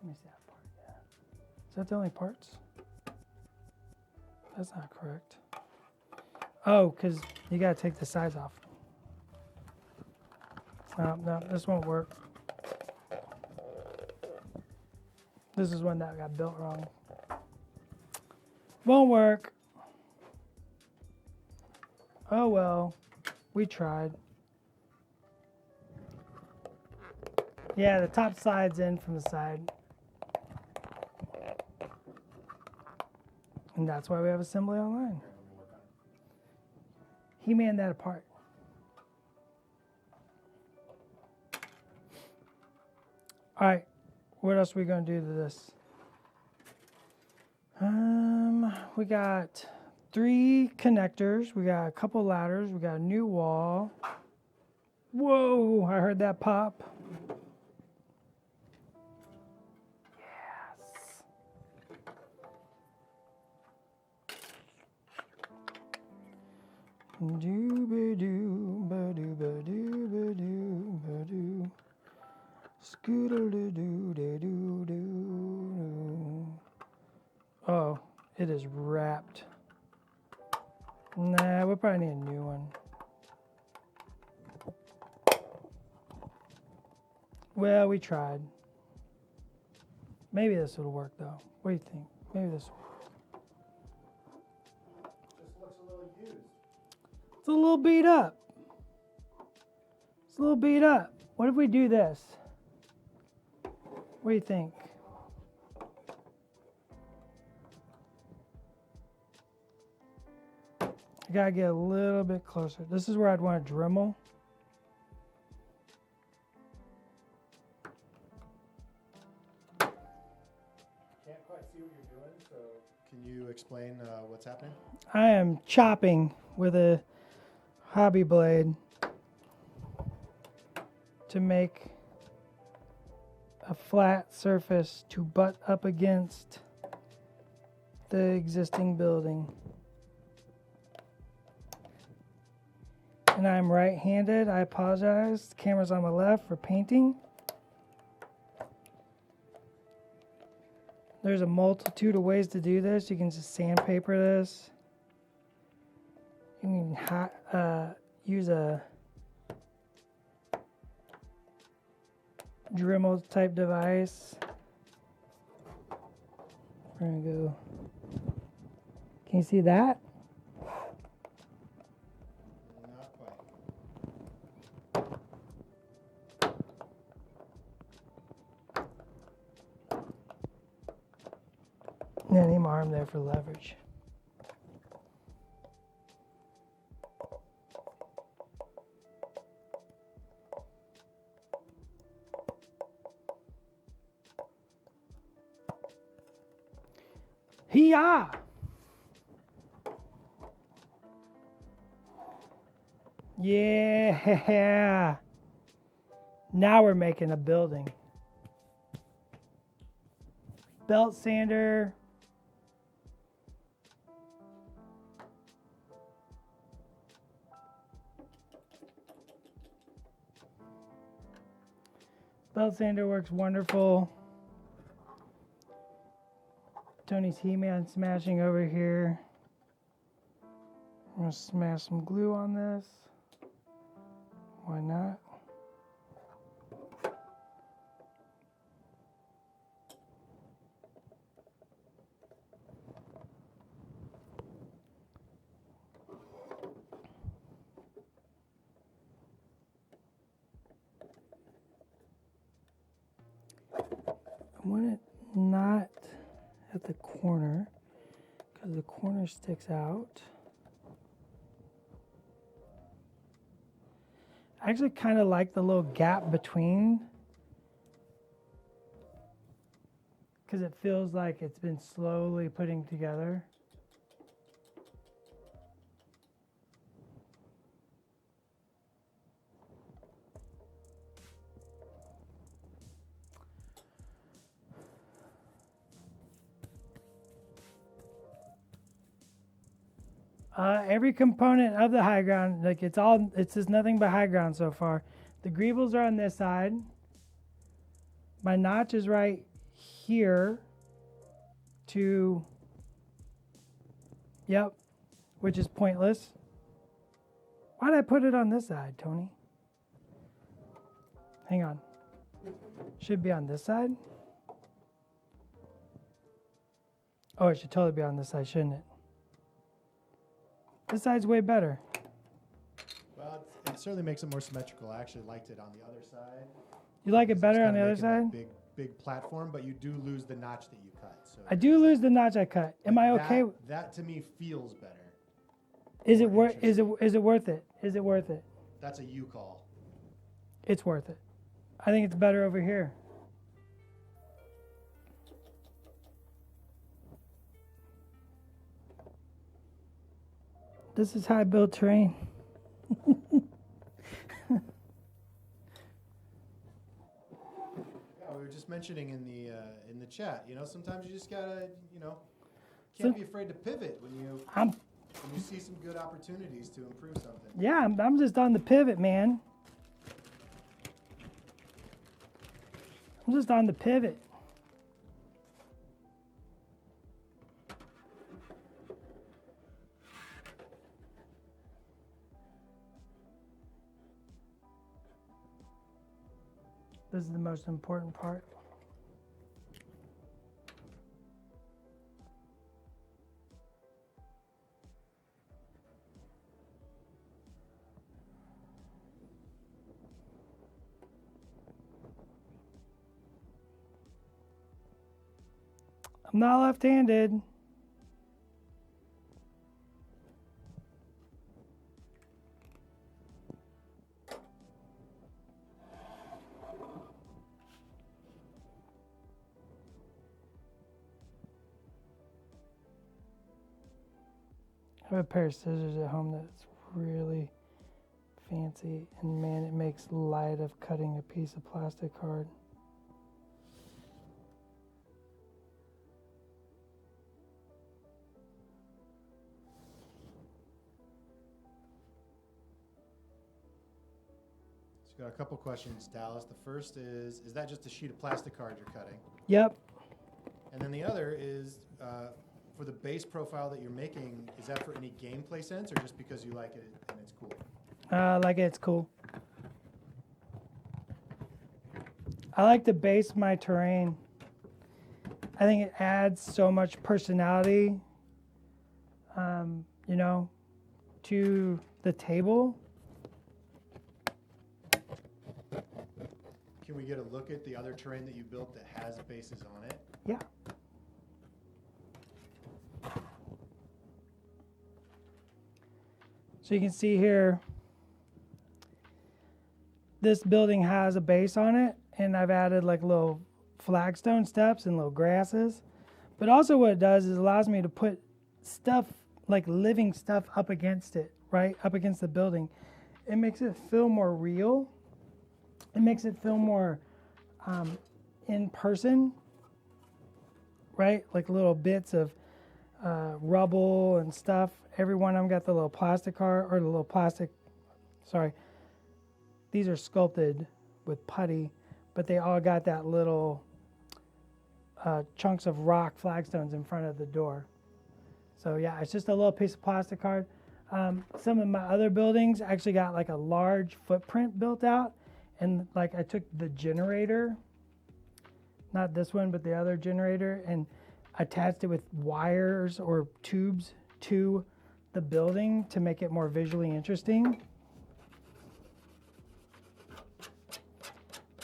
[SPEAKER 1] Let me see that part, yeah. Is that the only parts? That's not correct. Oh, because you gotta take the sides off. No, this won't work. This is one that got built wrong. Won't work. Oh well, we tried. Yeah, the top slides in from the side. And that's why we have assembly online. He manned that apart. All right, what else are we gonna do to this? We got 3 connectors. We got a couple ladders. We got a new wall. Whoa, I heard that pop. Yes. Doo-ba-doo, ba-doo, ba-doo, ba-doo. Scoodle-doo-doo-doo-doo. Oh, it is wrapped. Nah, we'll probably need a new one. Well, we tried. Maybe this will work though. What do you think? Maybe this will work.
[SPEAKER 2] Just looks a little used.
[SPEAKER 1] It's a little beat up. It's a little beat up. What if we do this? What do you think? I gotta get a little bit closer. This is where I'd want to Dremel.
[SPEAKER 2] Can't quite see what you're doing, so can you explain what's happening?
[SPEAKER 1] I am chopping with a hobby blade to make a flat surface to butt up against the existing building. And I'm right-handed. I apologize. The camera's on my left for painting. There's a multitude of ways to do this. You can just sandpaper this. You can use a Dremel type device. We're gonna go. Can you see that?
[SPEAKER 2] Not quite.
[SPEAKER 1] arm there for leverage. Hee-yah! Yeah! Now we're making a building. Belt sander. Belt sander works wonderful. Tony's He-Man smashing over here. I'm gonna smash some glue on this. Why not? I want it not at the corner because the corner sticks out. I actually kind of like the little gap between because it feels like it's been slowly putting together. Every component of the high ground, like it's just nothing but high ground so far. The gribbles are on this side. My notch is right here yep, which is pointless. Why did I put it on this side, Tony? Hang on. Should be on this side. Oh, it should totally be on this side, shouldn't it? This side's way better.
[SPEAKER 2] Well, it certainly makes it more symmetrical. I actually liked it on the other side.
[SPEAKER 1] You like it
[SPEAKER 2] So
[SPEAKER 1] better
[SPEAKER 2] it's
[SPEAKER 1] on the
[SPEAKER 2] kinda
[SPEAKER 1] other
[SPEAKER 2] making
[SPEAKER 1] side?
[SPEAKER 2] that big platform, but you do lose the notch that you cut. So
[SPEAKER 1] I do lose the notch I cut. Am I
[SPEAKER 2] that-
[SPEAKER 1] okay?
[SPEAKER 2] That to me feels better.
[SPEAKER 1] Is it
[SPEAKER 2] more
[SPEAKER 1] worth? Is it worth it? Is it worth it?
[SPEAKER 2] That's a you call.
[SPEAKER 1] It's worth it. I think it's better over here. This is how I build terrain.
[SPEAKER 2] Yeah, we were just mentioning in the chat. You know, sometimes you just gotta, can't be afraid to pivot when you see some good opportunities to improve something.
[SPEAKER 1] Yeah, I'm just on the pivot, man. I'm just on the pivot. This is the most important part. I'm not left-handed. I have a pair of scissors at home that's really fancy, and man, it makes light of cutting a piece of plastic hard.
[SPEAKER 2] So got a couple questions, Dallas. The first is that just a sheet of plastic card you're cutting?
[SPEAKER 1] Yep.
[SPEAKER 2] And then the other is, for the base profile that you're making, is that for any gameplay sense or just because you like it and it's cool?
[SPEAKER 1] Like it's cool. I like to base my terrain. I think it adds so much personality, to the table.
[SPEAKER 2] Can we get a look at the other terrain that you built that has bases on it?
[SPEAKER 1] Yeah. So you can see here, this building has a base on it, and I've added like little flagstone steps and little grasses. But also what it does is allows me to put stuff, like living stuff up against it, right? Up against the building. It makes it feel more real. It makes it feel more in person, right? Like little bits of rubble and stuff. Every one of them got the little plastic car, or the little plastic, sorry. These are sculpted with putty, but they all got that little chunks of rock flagstones in front of the door. So yeah, it's just a little piece of plastic card. Some of my other buildings actually got like a large footprint built out, and like I took the generator, not this one, but the other generator, and attached it with wires or tubes to the building to make it more visually interesting.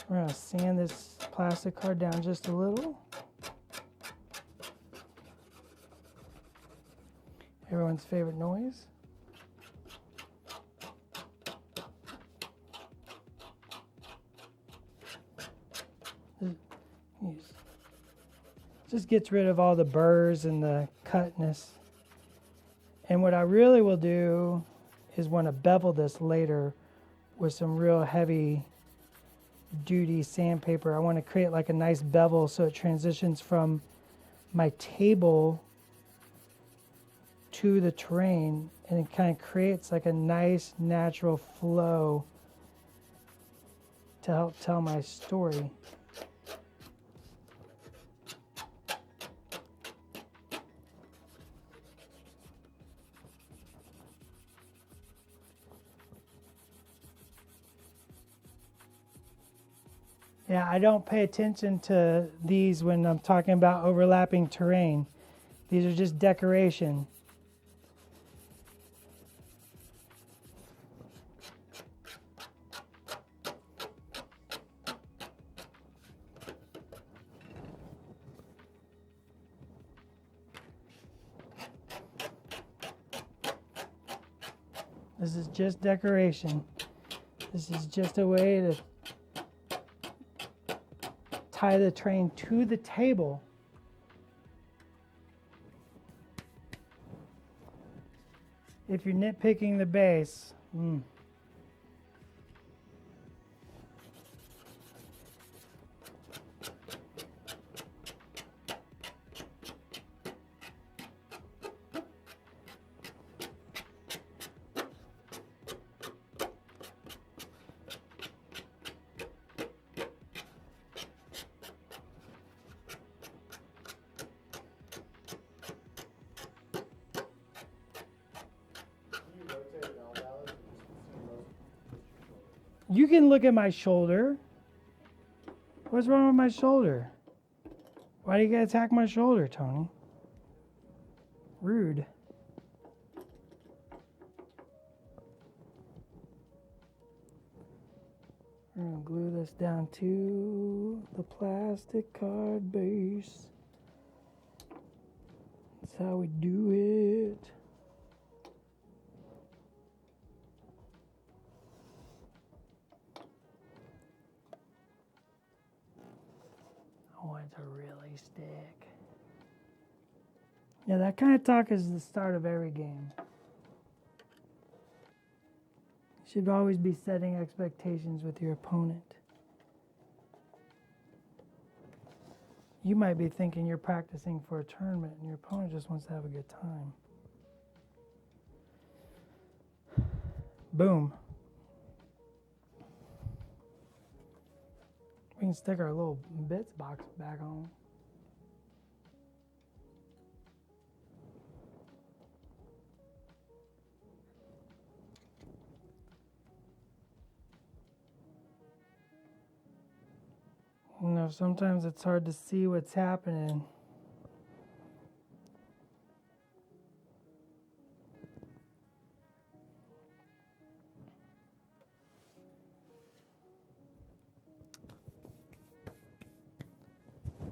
[SPEAKER 1] We're gonna sand this plastic card down just a little. Everyone's favorite noise. Just gets rid of all the burrs and the cutness. And what I really will do is want to bevel this later with some real heavy duty sandpaper. I want to create like a nice bevel so it transitions from my table to the terrain, and it kind of creates like a nice natural flow to help tell my story. Yeah, I don't pay attention to these when I'm talking about overlapping terrain. These are just decoration. This is just decoration. This is just a way to tie the train to the table. If you're nitpicking the base, you can look at my shoulder. What's wrong with my shoulder? Why do you gotta attack my shoulder, Tony? Rude. We're gonna glue this down to the plastic card base. That's how we do it. I want it to really stick. Yeah, that kind of talk is the start of every game. You should always be setting expectations with your opponent. You might be thinking you're practicing for a tournament and your opponent just wants to have a good time. Boom. We can stick our little bits box back on. You know, sometimes it's hard to see what's happening.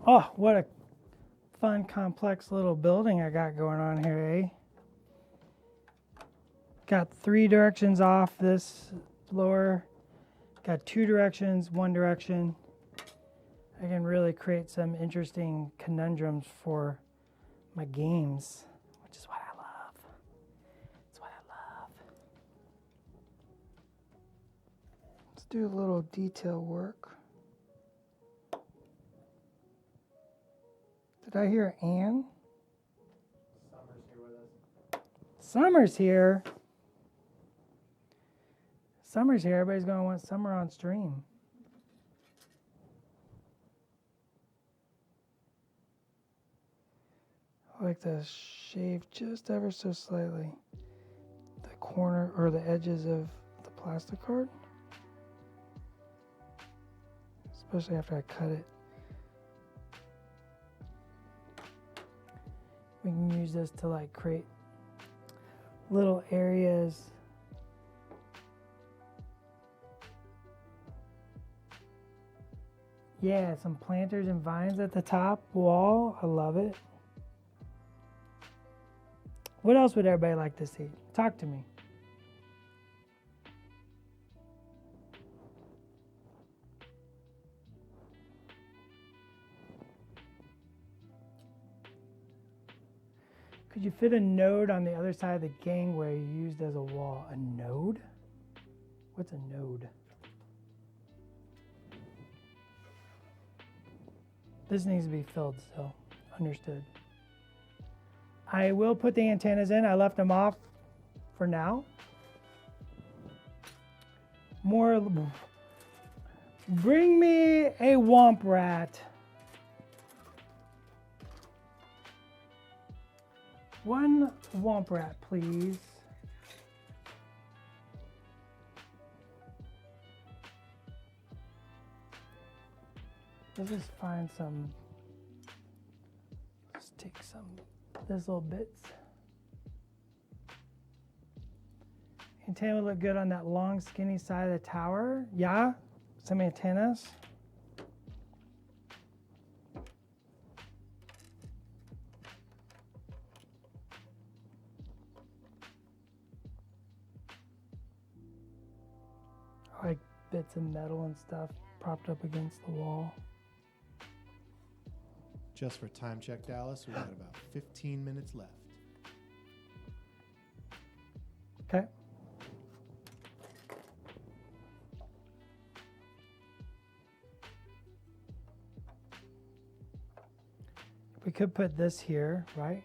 [SPEAKER 1] Oh, what a fun, complex little building I got going on here, eh? Got 3 directions off this blower. Got 2 directions, 1 direction. I can really create some interesting conundrums for my games, which is what I love. It's what I love. Let's do a little detail work. Did I hear Anne?
[SPEAKER 2] Summer's here with us.
[SPEAKER 1] Summer's here. Summer's here. Everybody's going to want summer on stream. I like to shave just ever so slightly the corner or the edges of the plastic card, especially after I cut it. We can use this to like create little areas. Yeah, some planters and vines at the top wall. I love it. What else would everybody like to see? Talk to me. Could you fit a node on the other side of the gangway you used as a wall? A node? What's a node? This needs to be filled still. Understood. I will put the antennas in. I left them off for now. More. Bring me a womp rat. One womp rat, please. Let's just find some. Let's take some. These little bits. Antenna would look good on that long, skinny side of the tower. Yeah, some antennas. I like bits of metal and stuff propped up against the wall.
[SPEAKER 2] Just for time check, Dallas, we got about 15 minutes left.
[SPEAKER 1] Okay. We could put this here, right?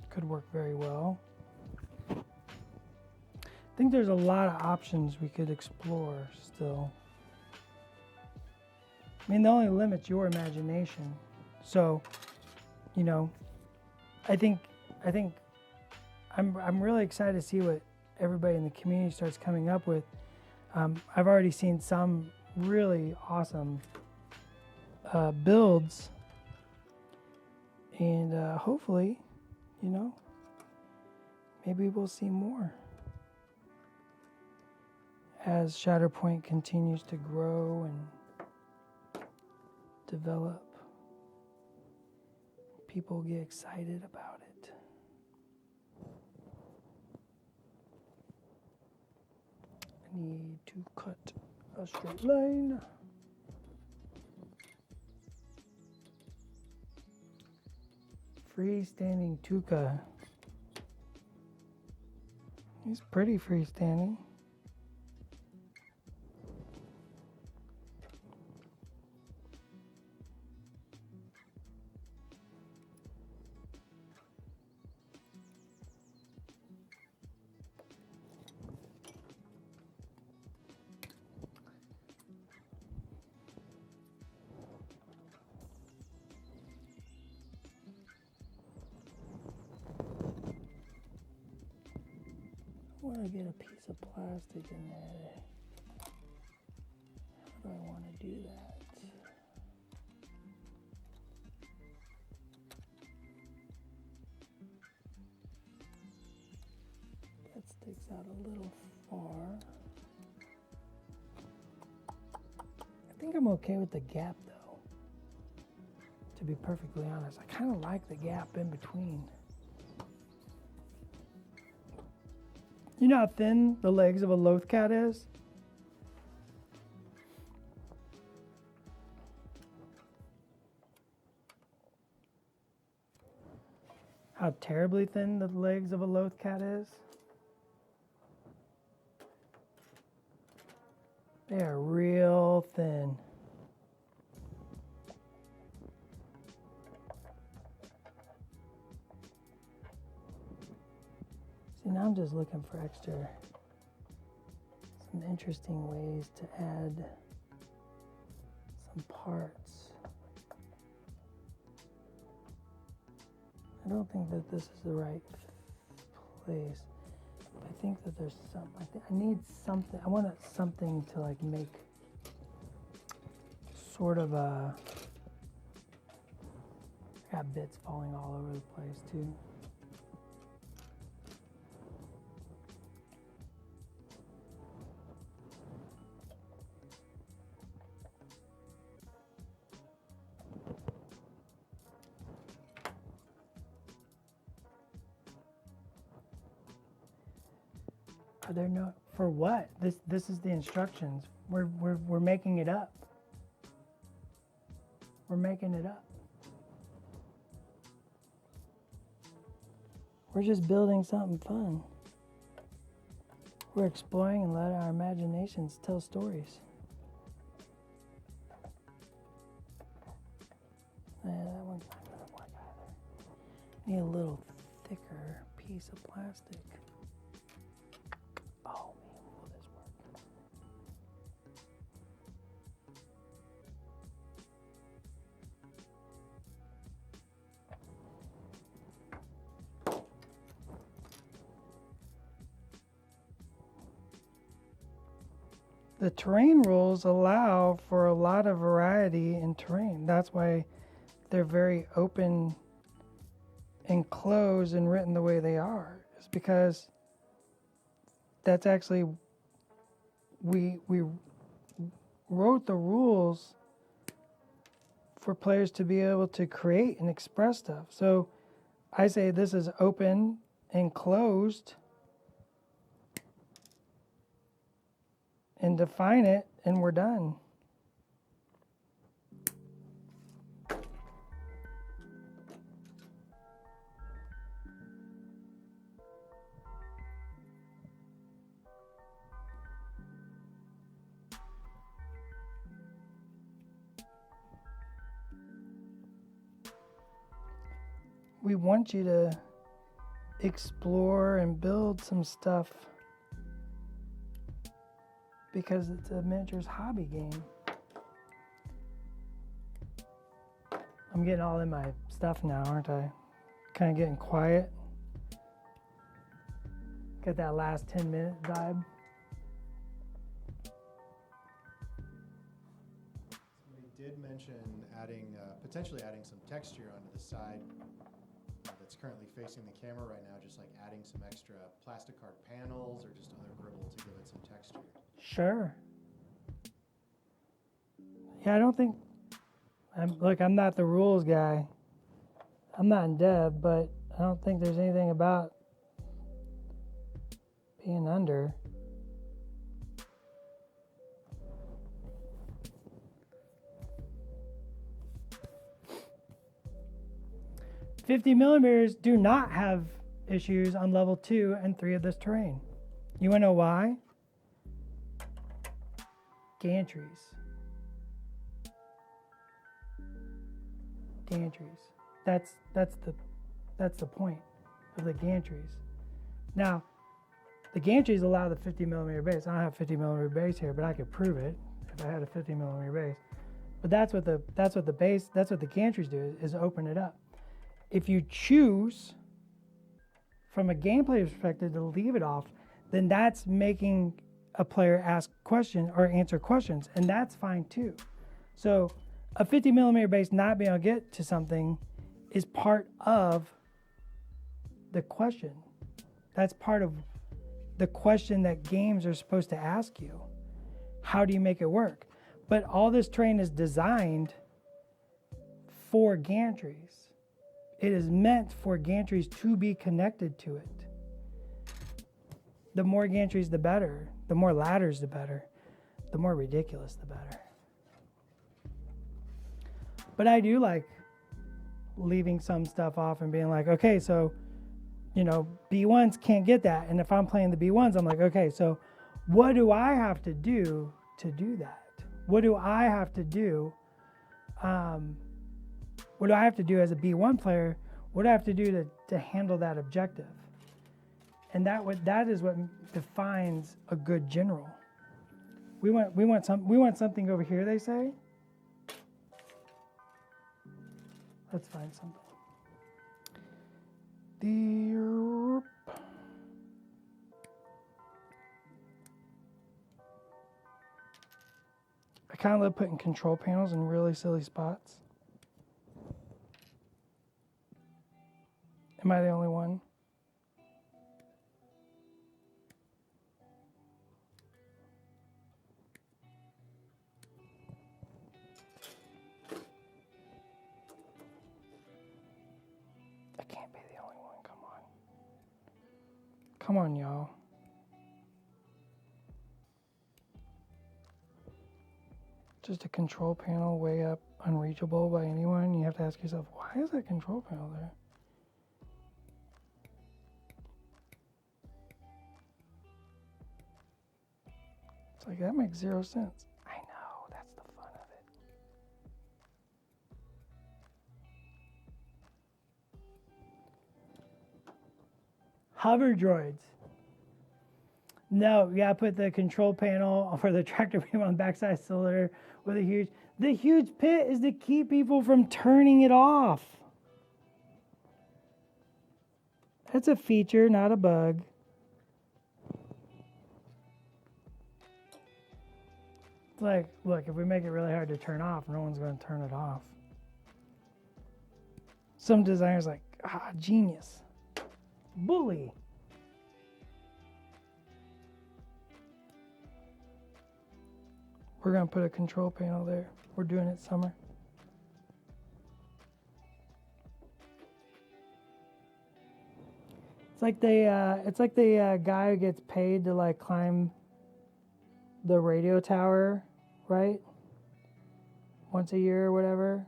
[SPEAKER 1] Could work very well. I think there's a lot of options we could explore still. I mean, the only limit's your imagination. So, you know, I think I'm really excited to see what everybody in the community starts coming up with. I've already seen some really awesome builds, and hopefully, you know, maybe we'll see more as Shatterpoint continues to grow and develop. People get excited about it. I need to cut a straight line. Freestanding Tuca. He's pretty freestanding. I want to get a piece of plastic in there. How do I want to do that? That sticks out a little far. I think I'm okay with the gap though. to be perfectly honest. I kind of like the gap in between. You know how thin the legs of a loth cat is? How terribly thin the legs of a loth cat is? They are real thin. See, now I'm just looking for some interesting ways to add some parts. I don't think that this is the right place. I think that there's something. I need something. I want something to like make sort of a. I got bits falling all over the place too. Are there no for what? This is the instructions. We're making it up. We're making it up. We're just building something fun. We're exploring and letting our imaginations tell stories. That one's not gonna work either. Need a little thicker piece of plastic. Oh man, will this work? The terrain rules allow for a lot of variety in terrain. That's why they're very open and closed and written the way they are. It's because that's actually, we wrote the rules for players to be able to create and express stuff. So I say this is open and closed and define it, and we're done. We want you to explore and build some stuff because it's a miniatures hobby game. I'm getting all in my stuff now, aren't I? Kind of getting quiet. Get that last 10-minute vibe.
[SPEAKER 2] Somebody did mention potentially adding some texture onto the side that's currently facing the camera right now, just like adding some extra plastic card panels or just other gribble to give it some texture.
[SPEAKER 1] Sure. Yeah, I don't think, I'm not the rules guy. I'm not in dev, but I don't think there's anything about being under. .50 millimeters do not have issues on level 2 and 3 of this terrain. You wanna know why? Gantries. That's the point of the gantries. Now, the gantries allow the 50 millimeter base. I don't have 50 millimeter base here, but I could prove it if I had a 50 millimeter base. But that's what the gantries do, is open it up. If you choose from a gameplay perspective to leave it off, then that's making a player ask questions or answer questions, and that's fine too. So a 50 millimeter base not being able to get to something is part of the question. That's part of the question that games are supposed to ask you. How do you make it work? But all this terrain is designed for gantries. It is meant for gantries to be connected to it. The more gantries, the better. The more ladders, the better. The more ridiculous, the better. But I do like leaving some stuff off and being like, okay, so, B1s can't get that. And if I'm playing the B1s, I'm like, okay, so what do I have to do that? What do I have to do? What do I have to do as a B1 player? What do I have to do to handle that objective? And that is what defines a good general. We want something over here, they say. Let's find something. I kind of love putting control panels in really silly spots. Am I the only one? I can't be the only one. Come on. Come on, y'all. Just a control panel way up, unreachable by anyone. You have to ask yourself, why is that control panel there? It's like, that makes zero sense. I know, that's the fun of it. Hover droids. No, you gotta put the control panel for the tractor beam on the backside cylinder with the huge pit is to keep people from turning it off. That's a feature, not a bug. It's like, look, if we make it really hard to turn off, no one's gonna turn it off. Some designers like, genius. Bully. We're gonna put a control panel there. We're doing it summer. It's like the guy who gets paid to like climb the radio tower, right? Once a year or whatever.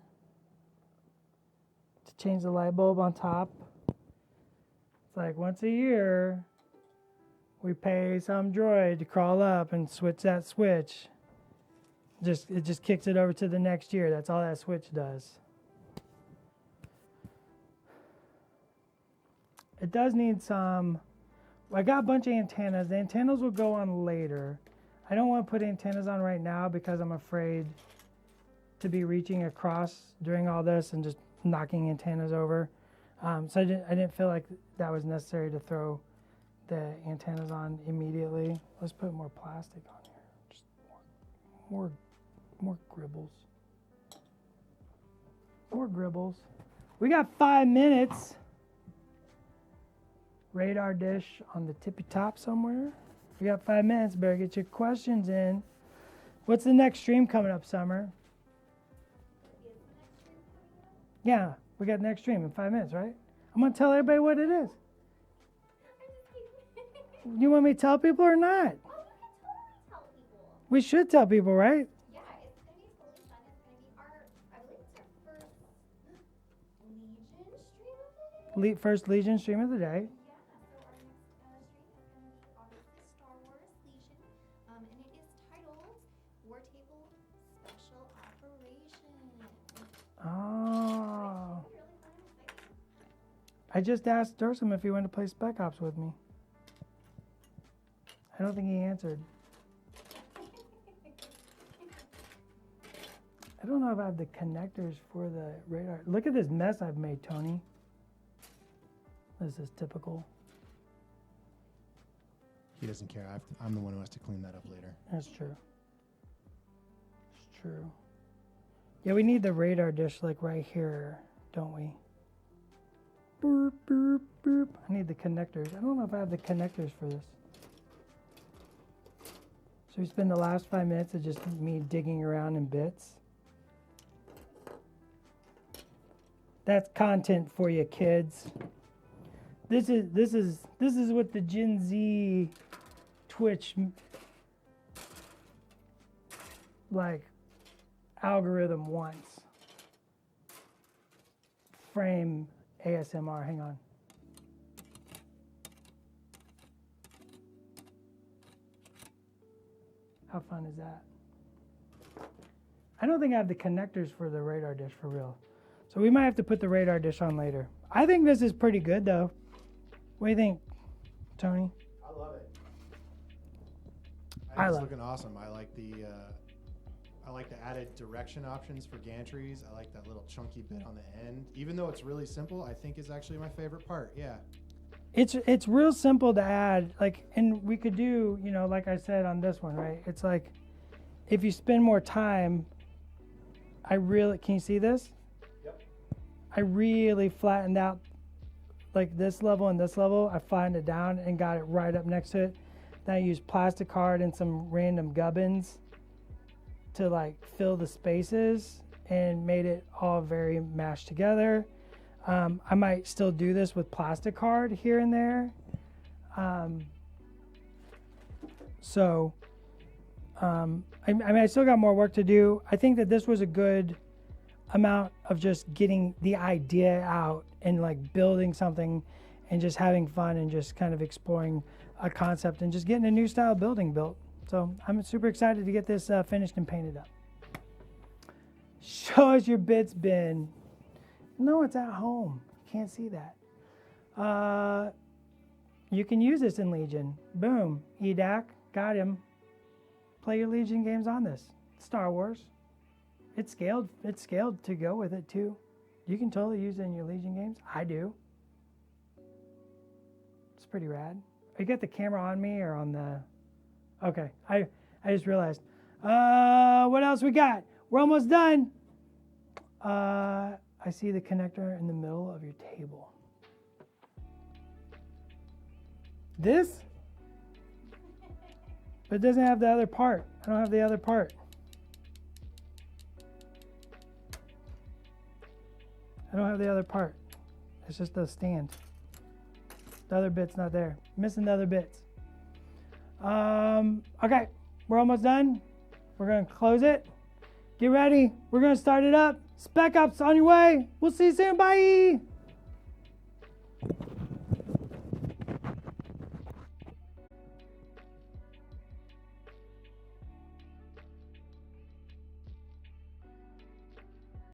[SPEAKER 1] To change the light bulb on top. It's like once a year, we pay some droid to crawl up and switch that switch. It just kicks it over to the next year. That's all that switch does. It does need some. I got a bunch of antennas. The antennas will go on later. I don't want to put antennas on right now because I'm afraid to be reaching across during all this and just knocking antennas over. So I didn't feel like that was necessary to throw the antennas on immediately. Let's put more plastic on here. Just more gribbles. More gribbles. We got 5 minutes. Radar dish on the tippy top somewhere. We got 5 minutes. Better get your questions in. What's the next stream coming up, Summer? Yeah, we got the next stream in 5 minutes, right? I'm going to tell everybody what it is. You want me to tell people or not?
[SPEAKER 3] Oh, you can totally tell people.
[SPEAKER 1] We should tell people, right?
[SPEAKER 3] Yeah, it's going to be totally fun. It's going to be I believe it's our first Legion stream of the day.
[SPEAKER 1] First Legion stream of the day.
[SPEAKER 3] Yeah, so our next stream is going to be obviously Star Wars Legion, and it is titled War Table Special Operation.
[SPEAKER 1] Oh.
[SPEAKER 3] It's really fun and exciting.
[SPEAKER 1] I just asked Dursum if he wanted to play Spec Ops with me. I don't think he answered. I don't know if I have the connectors for the radar. Look at this mess I've made, Tony. This is typical.
[SPEAKER 2] He doesn't care. I'm the one who has to clean that up later.
[SPEAKER 1] That's true. It's true. Yeah, we need the radar dish like right here, don't we? Boop, boop, boop. I need the connectors. I don't know if I have the connectors for this. So we spend the last 5 minutes of just me digging around in bits. That's content for you kids. This is what the Gen Z Twitch like algorithm wants. Frame ASMR, hang on. How fun is that? I don't think I have the connectors for the radar dish for real. So we might have to put the radar dish on later. I think this is pretty good though. What do you think, Tony?
[SPEAKER 2] I love it.
[SPEAKER 1] I
[SPEAKER 2] It's
[SPEAKER 1] love
[SPEAKER 2] looking awesome. I like the added direction options for gantries. I like that little chunky bit on the end. Even though it's really simple, I think is actually my favorite part. Yeah.
[SPEAKER 1] It's real simple to add, like, and we could do, you know, like I said on this one, right? It's like, if you spend more time, can you see this?
[SPEAKER 2] Yep.
[SPEAKER 1] I really flattened out like this level and this level. I flattened it down and got it right up next to it. Then I used plastic card and some random gubbins to like fill the spaces and made it all very mashed together. I might still do this with plastic card here and there. I mean, I still got more work to do. I think that this was a good amount of just getting the idea out and like building something and just having fun and just kind of exploring a concept and just getting a new style building built. So I'm super excited to get this finished and painted up. Show us your bits bin. No, it's at home. Can't see that. You can use this in Legion. Boom. EDAC. Got him. Play your Legion games on this. Star Wars. It's scaled to go with it too. You can totally use it in your Legion games. I do. It's pretty rad. You got the camera on me or on the... Okay. I just realized. What else we got? We're almost done. I see the connector in the middle of your table. This? But it doesn't have the other part. I don't have the other part. I don't have the other part. It's just the stand. The other bit's not there. Missing the other bits. Okay, we're almost done. We're gonna close it. Get ready. We're gonna start it up. Spec Ops on your way. We'll see you soon. Bye.